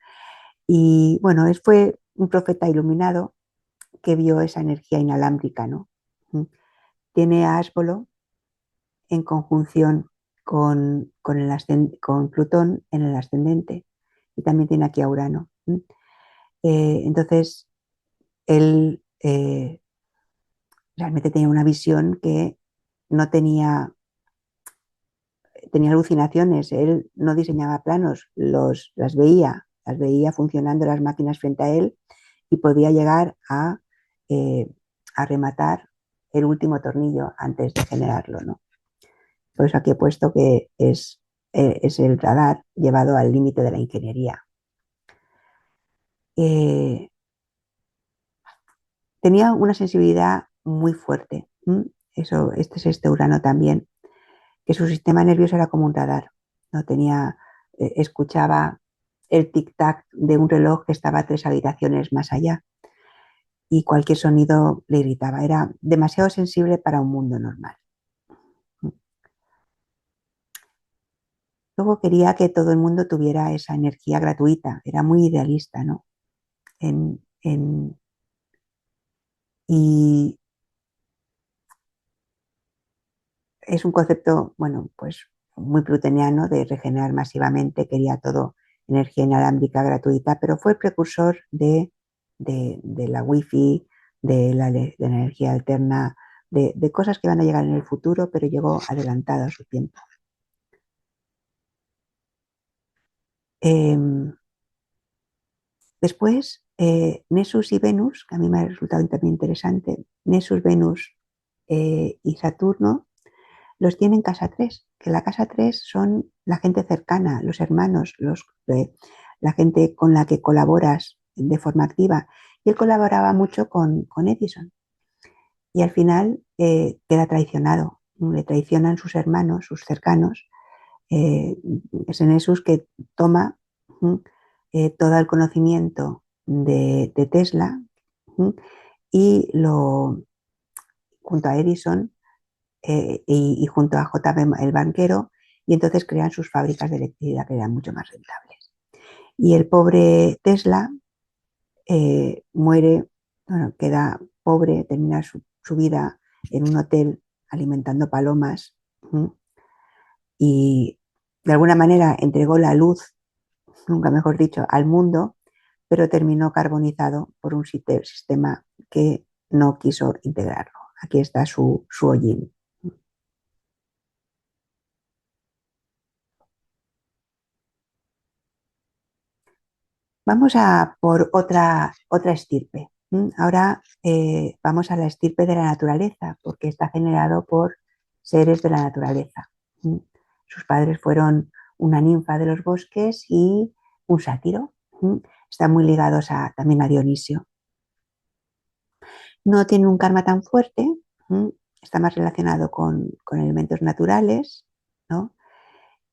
Y bueno, él fue un profeta iluminado que vio esa energía inalámbrica, ¿no? Tiene a Asbolo en conjunción con Plutón en el ascendente y también tiene aquí a Urano. Entonces, él realmente tenía una visión que no tenía alucinaciones, él no diseñaba planos, las veía funcionando las máquinas frente a él y podía llegar eh, a rematar el último tornillo antes de generarlo, ¿no? Por eso aquí he puesto que es el radar llevado al límite de la ingeniería. Tenía una sensibilidad muy fuerte. Eso, este es este Urano también, que su sistema nervioso era como un radar, no tenía, escuchaba el tic-tac de un reloj que estaba 3 habitaciones más allá y cualquier sonido le irritaba, era demasiado sensible para un mundo normal. Luego quería que todo el mundo tuviera esa energía gratuita, era muy idealista, ¿no? En, en, y es un concepto, bueno, pues muy plutoniano de regenerar masivamente, quería todo energía inalámbrica gratuita, pero fue el precursor de la wifi, de la energía alterna, de cosas que van a llegar en el futuro, pero llegó adelantado a su tiempo. Después, Nessus y Venus, que a mí me ha resultado también interesante, Nessus, Venus y Saturno, los tiene en casa 3, que la casa 3 son la gente cercana, los hermanos, la gente con la que colaboras de forma activa. Y él colaboraba mucho con Edison. Y al final queda traicionado, le traicionan sus hermanos, sus cercanos. Es en Jesús que toma todo el conocimiento de Tesla y lo, junto a Edison, y junto a JB el banquero, y entonces crean sus fábricas de electricidad que eran mucho más rentables. Y el pobre Tesla muere, bueno, queda pobre, termina su vida en un hotel alimentando palomas y de alguna manera entregó la luz, nunca mejor dicho, al mundo, pero terminó carbonizado por un sistema que no quiso integrarlo. Aquí está su hollín. Vamos a por otra estirpe. Ahora vamos a la estirpe de la naturaleza, porque está generado por seres de la naturaleza. Sus padres fueron una ninfa de los bosques y un sátiro. Están muy ligados también a Dionisio. No tiene un karma tan fuerte, está más relacionado con elementos naturales, ¿no?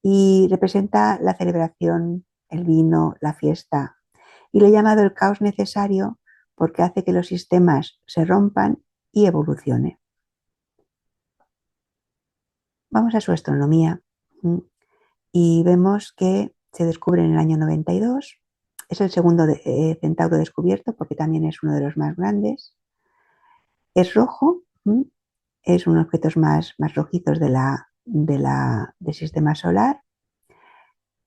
Y representa la celebración, el vino, la fiesta. Y le he llamado el caos necesario porque hace que los sistemas se rompan y evolucione. Vamos a su astronomía y vemos que se descubre en el año 92. Es el segundo centauro descubierto porque también es uno de los más grandes. Es rojo, es uno de los objetos más rojizos del sistema solar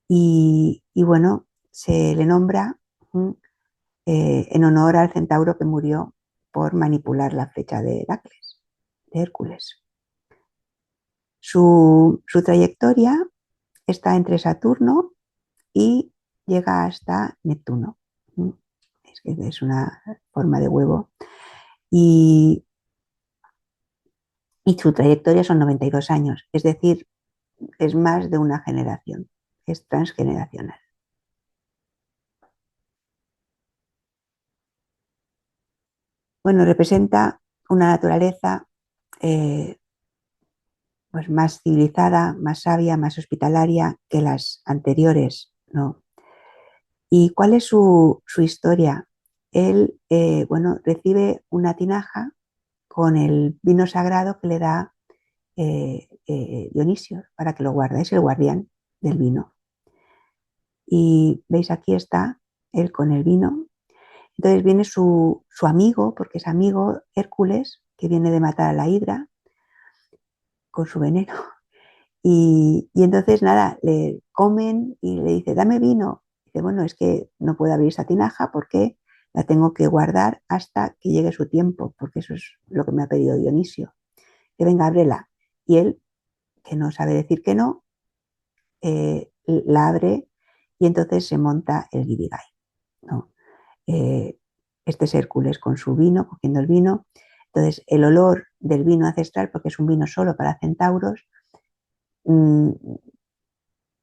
y bueno, se le nombra en honor al centauro que murió por manipular la flecha de Heracles, de Hércules. Su trayectoria está entre Saturno y llega hasta Neptuno. Es que es una forma de huevo. Y, y su trayectoria son 92 años, es decir, es más de una generación, es transgeneracional. Bueno, representa una naturaleza pues más civilizada, más sabia, más hospitalaria que las anteriores, ¿no? ¿Y cuál es su historia? Él, bueno, recibe una tinaja con el vino sagrado que le da Dionisio para que lo guarde, es el guardián del vino. Y veis, aquí está él con el vino. Entonces viene su amigo, porque es amigo Hércules, que viene de matar a la hidra con su veneno. Y entonces nada, le comen y le dice, dame vino. Dice, bueno, es que no puedo abrir esa tinaja porque la tengo que guardar hasta que llegue su tiempo, porque eso es lo que me ha pedido Dionisio. Que venga, ábrela. Y él, que no sabe decir que no, la abre y entonces se monta el guirigay, ¿no? Este es Hércules con su vino, cogiendo el vino. Entonces el olor del vino ancestral, porque es un vino solo para centauros, mmm,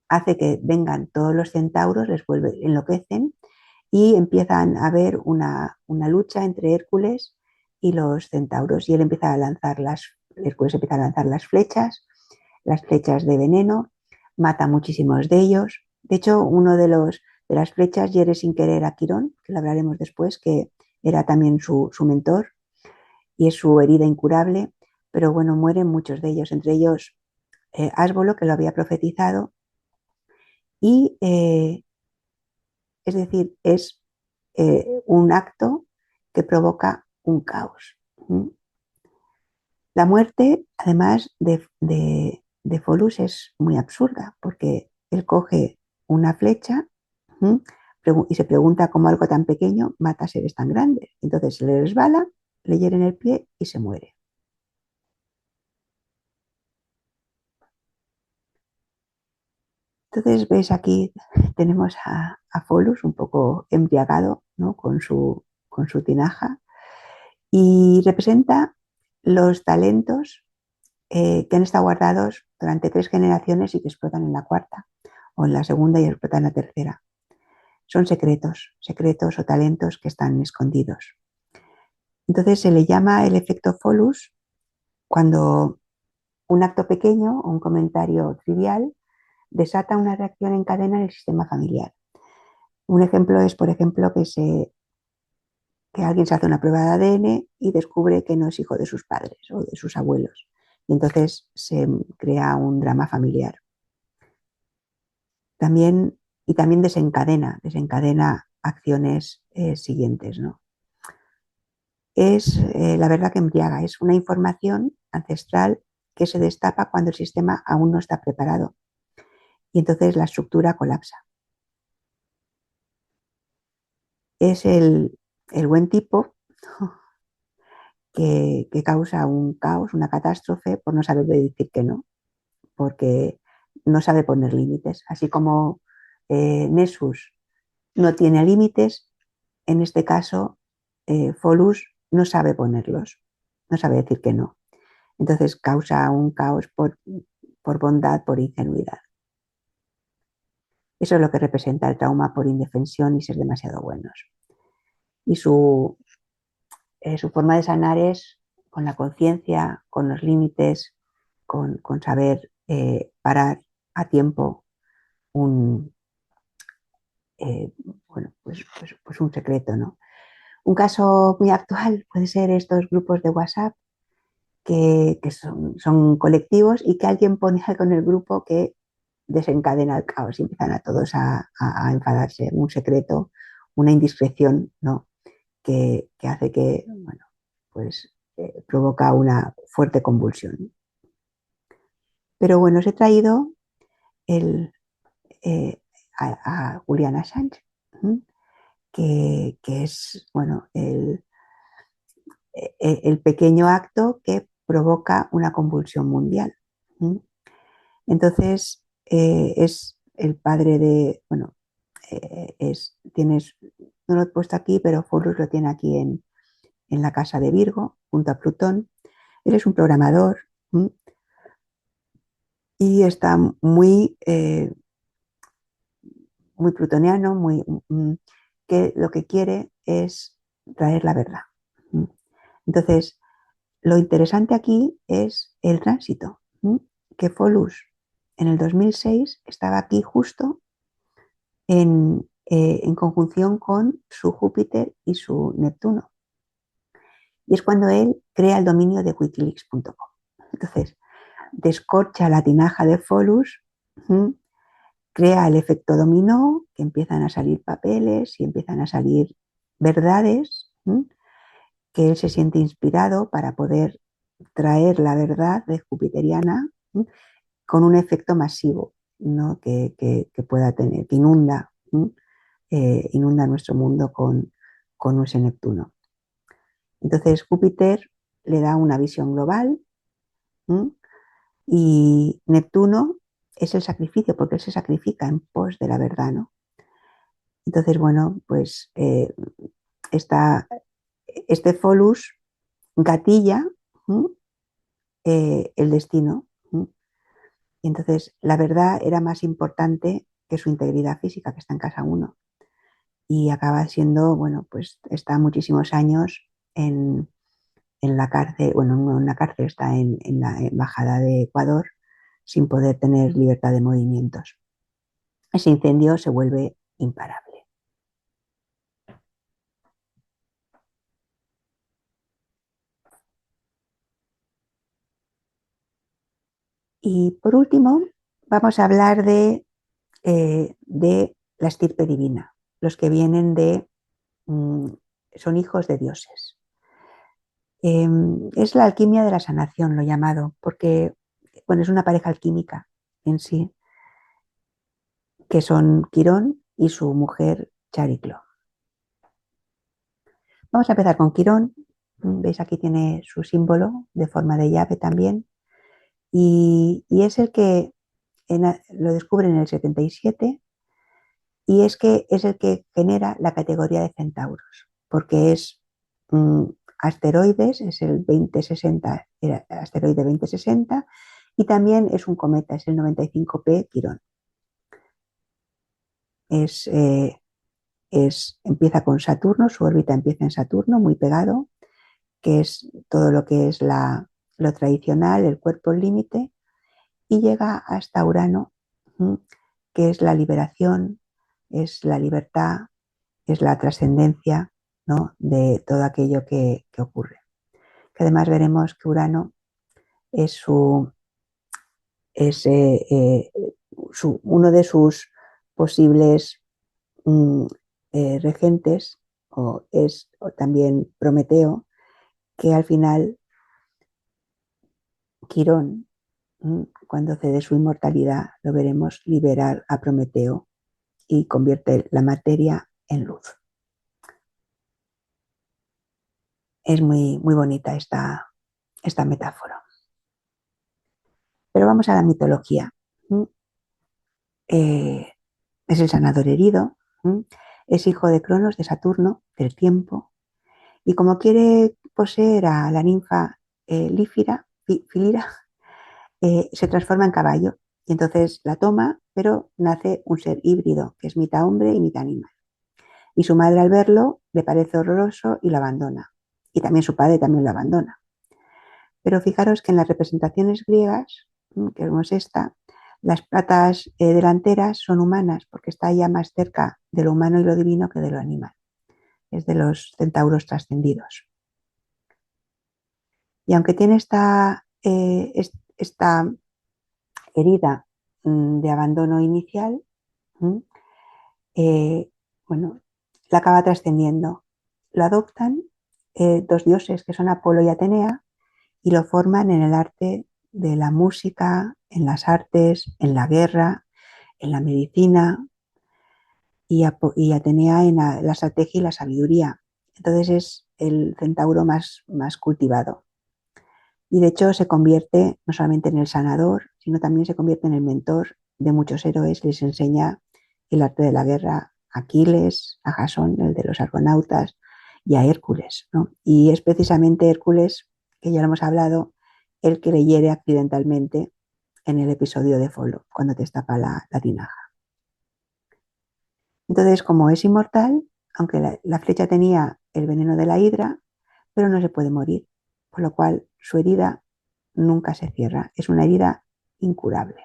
hace que vengan todos los centauros, les vuelve, enloquecen y empiezan a haber una lucha entre Hércules y los centauros y él empieza a lanzar las Hércules empieza a lanzar las flechas de veneno, mata a muchísimos de ellos. De hecho, uno de las flechas hiere sin querer a Quirón, que lo hablaremos después, que era también su mentor, y es su herida incurable, pero bueno, mueren muchos de ellos, entre ellos Ásbolo, que lo había profetizado, y es decir, es un acto que provoca un caos. ¿Mm? La muerte, además de Folus, es muy absurda, porque él coge una flecha, ¿m? Y se pregunta cómo algo tan pequeño mata a seres tan grandes. Entonces se le resbala, le hiere en el pie y se muere. Entonces ves aquí, tenemos a Folus un poco embriagado, ¿no? Con su tinaja, y representa los talentos que han estado guardados durante 3 generaciones y que explotan en la cuarta, o en la segunda y explotan en la tercera. Son secretos o talentos que están escondidos. Entonces se le llama el efecto Folus cuando un acto pequeño o un comentario trivial desata una reacción en cadena en el sistema familiar. Un ejemplo es, por ejemplo, que alguien se hace una prueba de ADN y descubre que no es hijo de sus padres o de sus abuelos. Y entonces se crea un drama familiar. También, y también desencadena acciones siguientes, ¿no? Es la verdad que embriaga, es una información ancestral que se destapa cuando el sistema aún no está preparado y entonces la estructura colapsa. Es el buen tipo que causa un caos, una catástrofe por no saber decir que no, porque no sabe poner límites. Así como Nessus no tiene límites, en este caso Folus no sabe ponerlos, no sabe decir que no. Entonces causa un caos por bondad, por ingenuidad. Eso es lo que representa el trauma por indefensión y ser demasiado buenos. Y su forma de sanar es con la conciencia, con los límites, con saber parar a tiempo un, bueno, pues un secreto, ¿no? Un caso muy actual puede ser estos grupos de WhatsApp que son colectivos y que alguien pone algo en el grupo que desencadena el caos y empiezan a todos a enfadarse. Un secreto, una indiscreción, ¿no? Que hace que, bueno, pues provoca una fuerte convulsión. Pero bueno, os he traído el, eh, a Julian Assange, ¿m? Que es, bueno, el pequeño acto que provoca una convulsión mundial. ¿M? Entonces, es el padre de, bueno, tienes, no lo he puesto aquí, pero Folus lo tiene aquí en la casa de Virgo, junto a Plutón. Él es un programador, ¿m? Y está muy plutoniano, que lo que quiere es traer la verdad. ¿M? Entonces, lo interesante aquí es el tránsito, ¿m? Que Folus en el 2006 estaba aquí justo en conjunción con su Júpiter y su Neptuno. Y es cuando él crea el dominio de wikileaks.com. Entonces, descorcha la tinaja de Folus, crea el efecto dominó, que empiezan a salir papeles y empiezan a salir verdades, que él se siente inspirado para poder traer la verdad de jupiteriana con un efecto masivo, ¿no? que pueda tener, que inunda nuestro mundo con ese Neptuno. Entonces Júpiter le da una visión global, ¿m? Y Neptuno es el sacrificio, porque él se sacrifica en pos de la verdad, ¿no? Entonces, bueno, pues este Folus gatilla el destino. Y entonces la verdad era más importante que su integridad física, que está en casa 1. Y acaba siendo, bueno, pues está muchísimos años en en la cárcel, bueno, no en una cárcel, está en la embajada de Ecuador sin poder tener libertad de movimientos. Ese incendio se vuelve imparable. Y por último, vamos a hablar de la estirpe divina, los que vienen son hijos de dioses. Es la alquimia de la sanación, lo he llamado, porque bueno, es una pareja alquímica en sí, que son Quirón y su mujer Chariclo. Vamos a empezar con Quirón. Veis aquí tiene su símbolo de forma de llave también. Y es el que lo descubre en el 77 y es el que genera la categoría de centauros, porque es asteroides, es el 2060, era asteroide 2060, y también es un cometa, es el 95P Quirón. Es, empieza con Saturno, su órbita empieza en Saturno, muy pegado, que es todo lo que es lo tradicional, el cuerpo límite, y llega hasta Urano, que es la liberación, es la libertad, es la trascendencia, ¿no?, de todo aquello que ocurre. Que además veremos que Urano es, es uno de sus posibles regentes, o también Prometeo, que al final Quirón, cuando cede su inmortalidad, lo veremos liberar a Prometeo y convierte la materia en luz. Es muy, muy bonita esta metáfora. Pero vamos a la mitología. Eh, es el sanador herido, es hijo de Cronos, de Saturno, del tiempo, y como quiere poseer a la ninfa Filira, se transforma en caballo y entonces la toma, pero nace un ser híbrido, que es mitad hombre y mitad animal. Y su madre al verlo le parece horroroso y lo abandona. Y también su padre también lo abandona. Pero fijaros que en las representaciones griegas, que vemos esta, las patas delanteras son humanas porque está ya más cerca de lo humano y lo divino que de lo animal. Es de los centauros trascendidos. Y aunque tiene esta herida de abandono inicial, bueno, la acaba trascendiendo. Lo adoptan dos dioses que son Apolo y Atenea y lo forman en el arte de la música, en las artes, en la guerra, en la medicina, y Atenea en la estrategia y la sabiduría. Entonces es el centauro más cultivado. Y de hecho se convierte no solamente en el sanador, sino también se convierte en el mentor de muchos héroes. Les enseña el arte de la guerra a Aquiles, a Jasón, el de los argonautas, y a Hércules, ¿no? Y es precisamente Hércules, que ya lo hemos hablado, el que le hiere accidentalmente en el episodio de Folo, cuando destapa la tinaja. Entonces, como es inmortal, aunque la flecha tenía el veneno de la hidra, pero no se puede morir, por lo cual su herida nunca se cierra, es una herida incurable.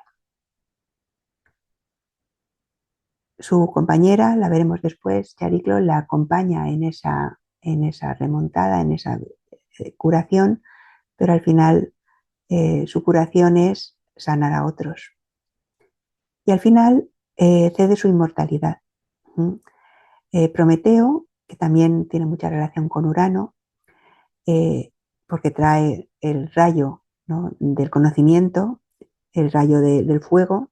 Su compañera, la veremos después, Chariclo, la acompaña en esa remontada, en esa curación, pero al final su curación es sanar a otros. Y al final cede su inmortalidad. Prometeo, que también tiene mucha relación con Urano, porque trae el rayo, ¿no?, del conocimiento, el rayo del fuego.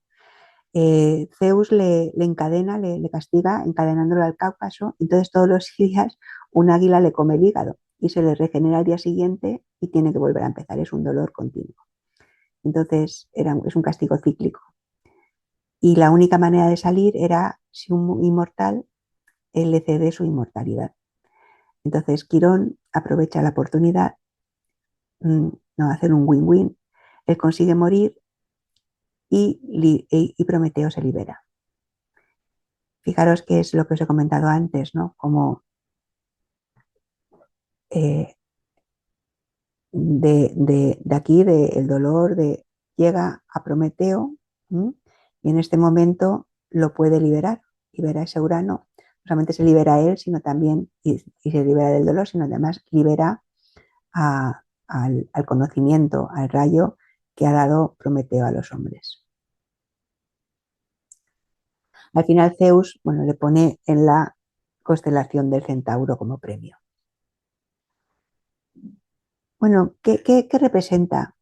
Zeus le encadena, le castiga encadenándolo al Cáucaso, entonces todos los días un águila le come el hígado y se le regenera al día siguiente y tiene que volver a empezar, es un dolor continuo. Entonces es un castigo cíclico. Y la única manera de salir era si un inmortal le cede su inmortalidad. Entonces Quirón aprovecha la oportunidad, no, hacer un win-win. Él consigue morir y Prometeo se libera. Fijaros que es lo que os he comentado antes, ¿no? Como de aquí, del dolor, llega a Prometeo, ¿m? Y en este momento lo puede liberar, libera ese Urano. No solamente se libera a él, sino también, y se libera del dolor, sino además libera al conocimiento, al rayo que ha dado Prometeo a los hombres. Al final Zeus, bueno, le pone en la constelación del Centauro como premio. Bueno, ¿qué representa?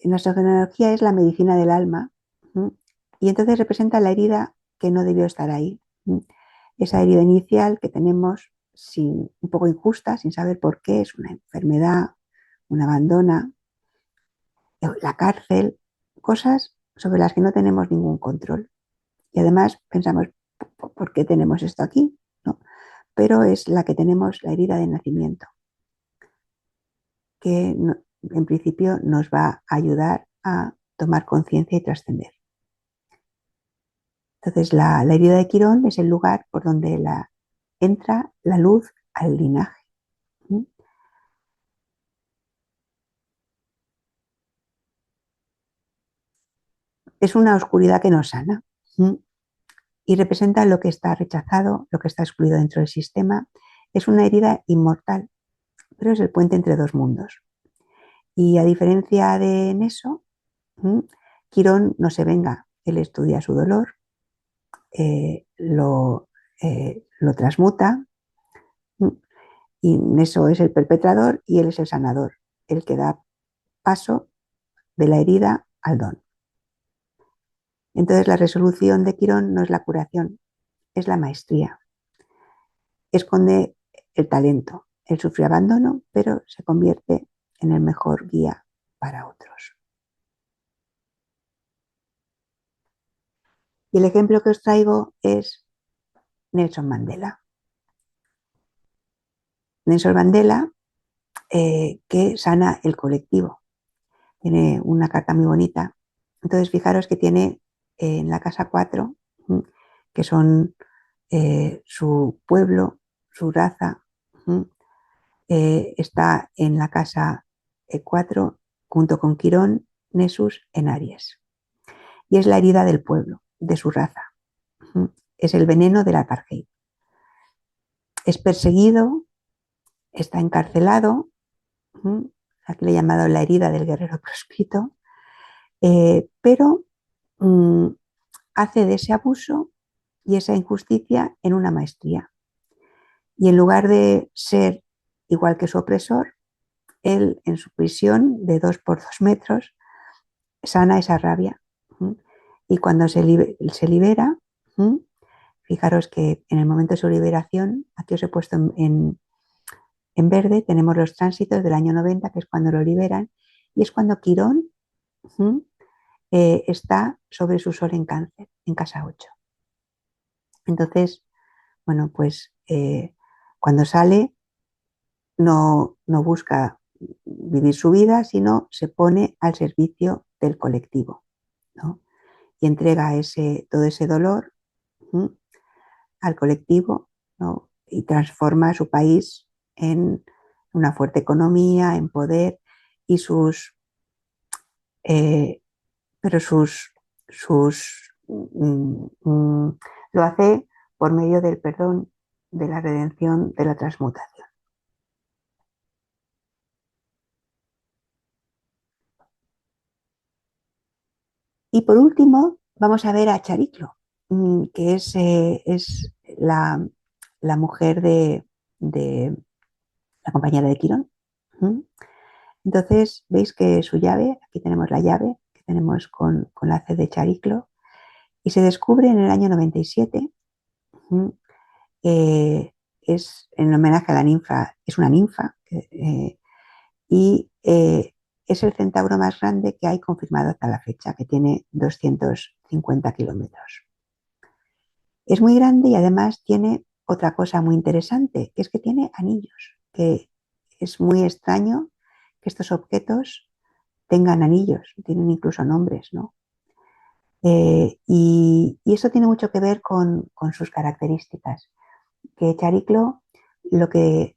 Nuestra genealogía es la medicina del alma, ¿m? Y entonces representa la herida que no debió estar ahí. ¿M? Esa herida inicial que tenemos un poco injusta, sin saber por qué, es una enfermedad, un abandono, la cárcel, cosas sobre las que no tenemos ningún control. Y además pensamos, ¿por qué tenemos esto aquí? ¿No? Pero es la que tenemos, la herida de nacimiento, que en principio nos va a ayudar a tomar conciencia y trascender. Entonces, la herida de Quirón es el lugar por donde entra la luz al linaje. ¿Mm? Es una oscuridad que nos sana. ¿Mm? Y representa lo que está rechazado, lo que está excluido dentro del sistema. Es una herida inmortal, pero es el puente entre dos mundos. Y a diferencia de Neso, Quirón no se venga, él estudia su dolor, eh, lo, lo transmuta, y Neso es el perpetrador y él es el sanador, el que da paso de la herida al don. Entonces la resolución de Quirón no es la curación, es la maestría. Esconde el talento, él sufre abandono, pero se convierte en el mejor guía para otros. Y el ejemplo que os traigo es Nelson Mandela. Nelson Mandela, que sana el colectivo. Tiene una carta muy bonita. Entonces, fijaros que tiene en la casa 4, que son su pueblo, su raza, está en la casa 4 junto con Quirón, Nessus en Aries. Y es la herida del pueblo, de su raza. Es el veneno del apartheid. Es perseguido, está encarcelado, aquí le he llamado la herida del guerrero proscrito, pero hace de ese abuso y esa injusticia en una maestría. Y en lugar de ser igual que su opresor, él en su prisión de 2 por 2 metros sana esa rabia. Y cuando se libera, fijaros que en el momento de su liberación, aquí os he puesto en verde, tenemos los tránsitos del año 90, que es cuando lo liberan, y es cuando Quirón está sobre su sol en Cáncer, en casa 8. Entonces, bueno, pues cuando sale no busca vivir su vida, sino se pone al servicio del colectivo, ¿no? Y entrega todo ese dolor, ¿sí?, al colectivo, ¿no? Y transforma su país en una fuerte economía, en poder, y eh, pero lo hace por medio del perdón, de la redención, de la transmutación. Y por último, vamos a ver a Chariclo, que es la mujer de la compañera de Quirón. Entonces, veis que su llave, aquí tenemos la llave que tenemos con la C de Chariclo, y se descubre en el año 97. Es en homenaje a la ninfa, es una ninfa, y es el centauro más grande que hay confirmado hasta la fecha, que tiene 250 kilómetros. Es muy grande y además tiene otra cosa muy interesante, que es que tiene anillos, que es muy extraño que estos objetos tengan anillos, tienen incluso nombres, ¿no? Y eso tiene mucho que ver con sus características, que Chariclo lo que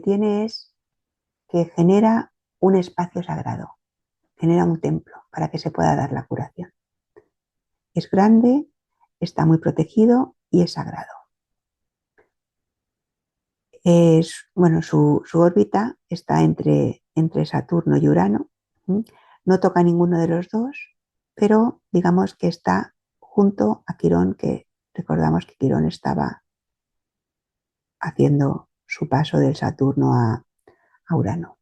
tiene es que genera un espacio sagrado, genera un templo para que se pueda dar la curación. Es grande, está muy protegido y es sagrado. Bueno, su órbita está entre Saturno y Urano. No toca ninguno de los dos, pero digamos que está junto a Quirón, que recordamos que Quirón estaba haciendo su paso del Saturno a Urano.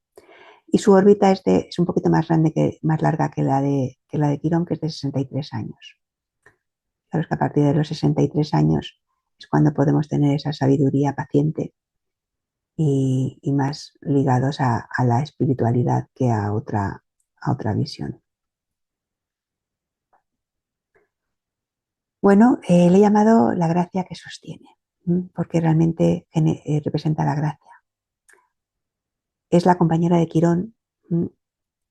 Y su órbita es un poquito más grande, más larga que la de Quirón, que es de 63 años. Claro que a partir de los 63 años es cuando podemos tener esa sabiduría paciente y más ligados a la espiritualidad que a otra visión. Bueno, le he llamado la gracia que sostiene, porque realmente representa la gracia. Es la compañera de Quirón,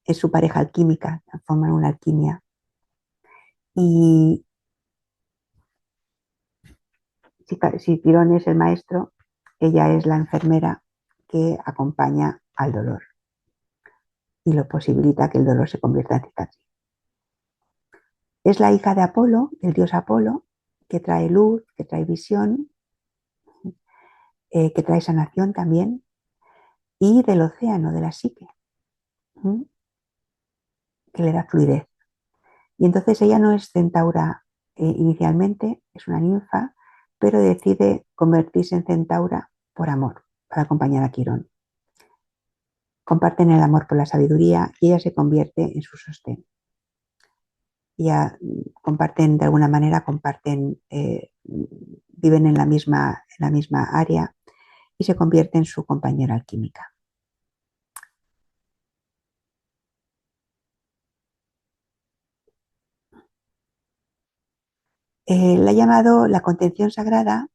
es su pareja alquímica, forman una alquimia. Y si Quirón es el maestro, ella es la enfermera que acompaña al dolor y lo posibilita que el dolor se convierta en cicatriz. Es la hija de Apolo, del dios Apolo, que trae luz, que trae visión, que trae sanación también, y del océano, de la psique, que le da fluidez. Y entonces ella no es centaura inicialmente, es una ninfa, pero decide convertirse en centaura por amor, para acompañar a Quirón. Comparten el amor por la sabiduría y ella se convierte en su sostén. Ya comparten, de alguna manera, viven en la misma área y se convierte en su compañera alquímica. La ha llamado la contención sagrada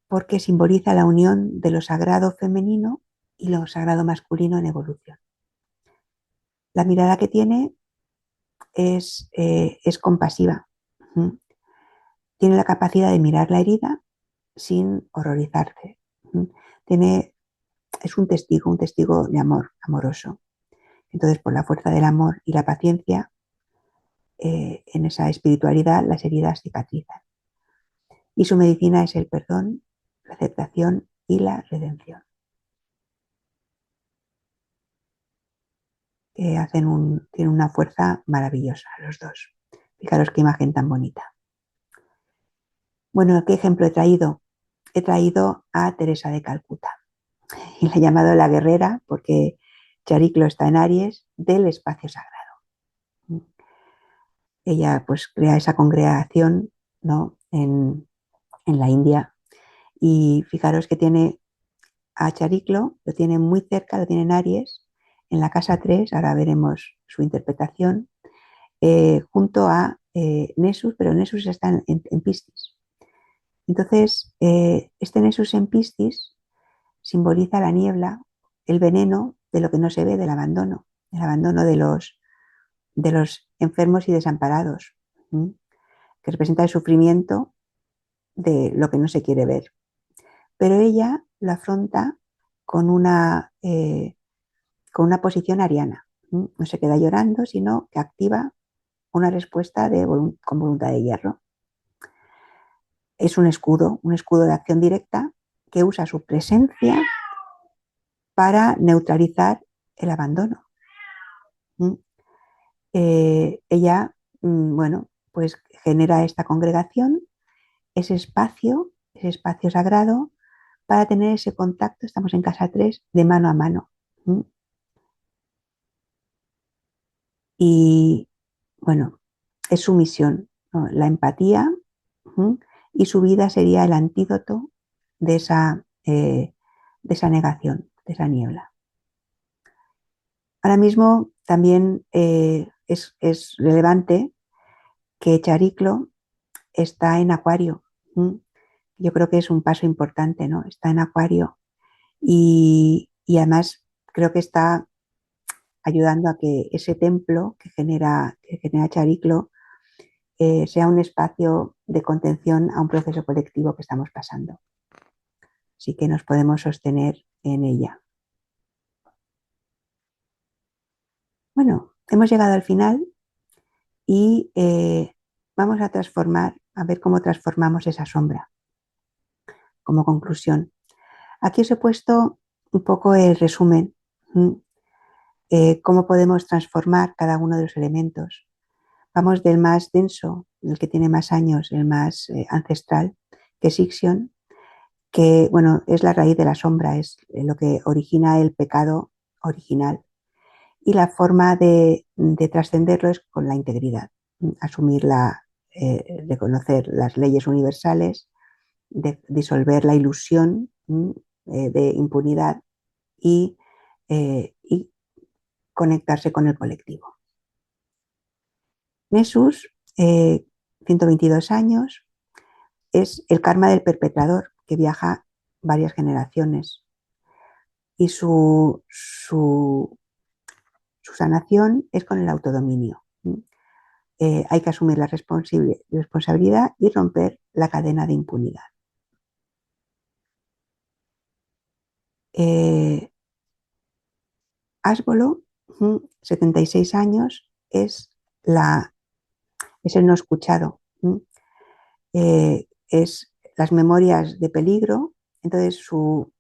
porque simboliza la unión de lo sagrado femenino y lo sagrado masculino en evolución. La mirada que tiene es compasiva. Tiene la capacidad de mirar la herida sin horrorizarse. Es un testigo de amor, amoroso. Entonces, por la fuerza del amor y la paciencia, en esa espiritualidad las heridas cicatrizan. Y su medicina es el perdón, la aceptación y la redención. Tienen una fuerza maravillosa los dos. Fijaros qué imagen tan bonita. Bueno, ¿qué ejemplo he traído? He traído a Teresa de Calcuta y la he llamado la guerrera porque Chariclo está en Aries del espacio sagrado. Ella pues crea esa congregación, ¿no? en la India, y fijaros que tiene a Chariclo, lo tiene muy cerca, lo tiene en Aries, en la casa 3, ahora veremos su interpretación, junto a Nessus, pero Nessus está en Piscis. Entonces, este Nessus en Piscis simboliza la niebla, el veneno de lo que no se ve, del abandono de los enfermos y desamparados, que representa el sufrimiento de lo que no se quiere ver. Pero ella lo afronta con con una posición ariana. No se queda llorando, sino que activa una respuesta con voluntad de hierro. Es un escudo de acción directa que usa su presencia para neutralizar el abandono. Ella, bueno, pues genera esta congregación, ese espacio sagrado, para tener ese contacto, estamos en casa 3, de mano a mano. Y bueno, es su misión, ¿no? La empatía, y su vida sería el antídoto de esa negación, de esa niebla. Ahora mismo también es relevante que Chariclo está en Acuario. Yo creo que es un paso importante, ¿no? Está en Acuario y además creo que está ayudando a que ese templo que genera Chariclo sea un espacio de contención a un proceso colectivo que estamos pasando. Así que nos podemos sostener en ella. Bueno, hemos llegado al final y vamos a transformar, a ver cómo transformamos esa sombra como conclusión. Aquí os he puesto un poco el resumen, cómo podemos transformar cada uno de los elementos. Vamos del más denso, el que tiene más años, el más ancestral, que es Ixion, que bueno, es la raíz de la sombra, es lo que origina el pecado original. Y la forma de trascenderlo es con la integridad, asumir reconocer las leyes universales, de disolver la ilusión de impunidad y conectarse con el colectivo. Nessus, 122 años, es el karma del perpetrador que viaja varias generaciones y su sanación es con el autodominio. Hay que asumir la responsabilidad y romper la cadena de impunidad. Asbolo, 76 años, es el no escuchado. Es las memorias de peligro, entonces su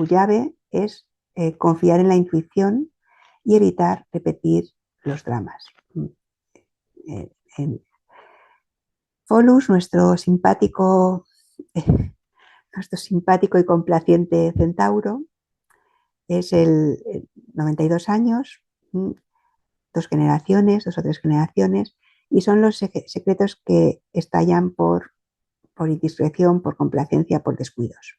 llave es confiar en la intuición y evitar repetir los dramas. En Folus, nuestro simpático y complaciente centauro, es el 92 años, dos o tres generaciones, y son los secretos que estallan por indiscreción, por complacencia, por descuidos.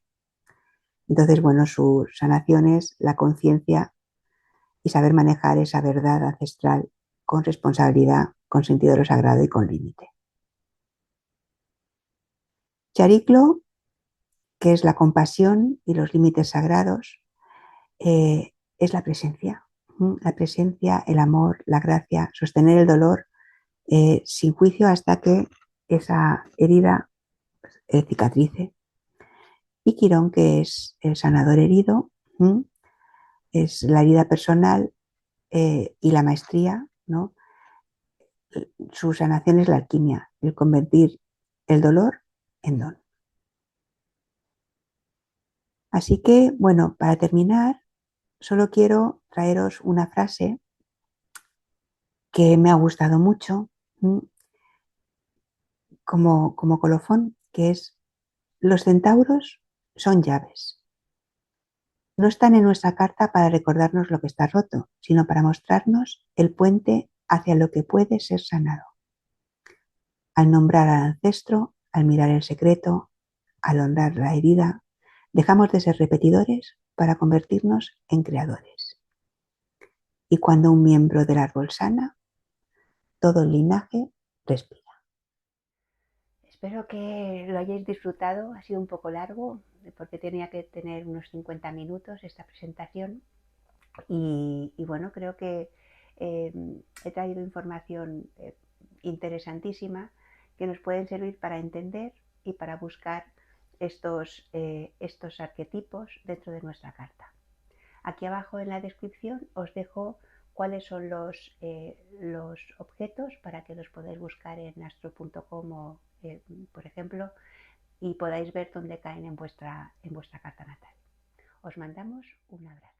Entonces, bueno, su sanación es la conciencia y saber manejar esa verdad ancestral con responsabilidad, con sentido de lo sagrado y con límite. Chariclo, que es la compasión y los límites sagrados, es la presencia, el amor, la gracia, sostener el dolor sin juicio hasta que esa herida cicatrice. Y Quirón, que es el sanador herido, es la herida personal y la maestría, ¿no? Su sanación es la alquimia, el convertir el dolor en don. Así que, bueno, para terminar, solo quiero traeros una frase que me ha gustado mucho como colofón, que es: los centauros son llaves. No están en nuestra carta para recordarnos lo que está roto, sino para mostrarnos el puente hacia lo que puede ser sanado. Al nombrar al ancestro, al mirar el secreto, al honrar la herida, dejamos de ser repetidores para convertirnos en creadores. Y cuando un miembro del árbol sana, todo el linaje respira. Espero que lo hayáis disfrutado. Ha sido un poco largo porque tenía que tener unos 50 minutos esta presentación. Y bueno, creo que he traído información interesantísima que nos pueden servir para entender y para buscar estos arquetipos dentro de nuestra carta. Aquí abajo en la descripción os dejo cuáles son los objetos para que los podáis buscar en astro.com por ejemplo, y podáis ver dónde caen en vuestra carta natal. Os mandamos un abrazo.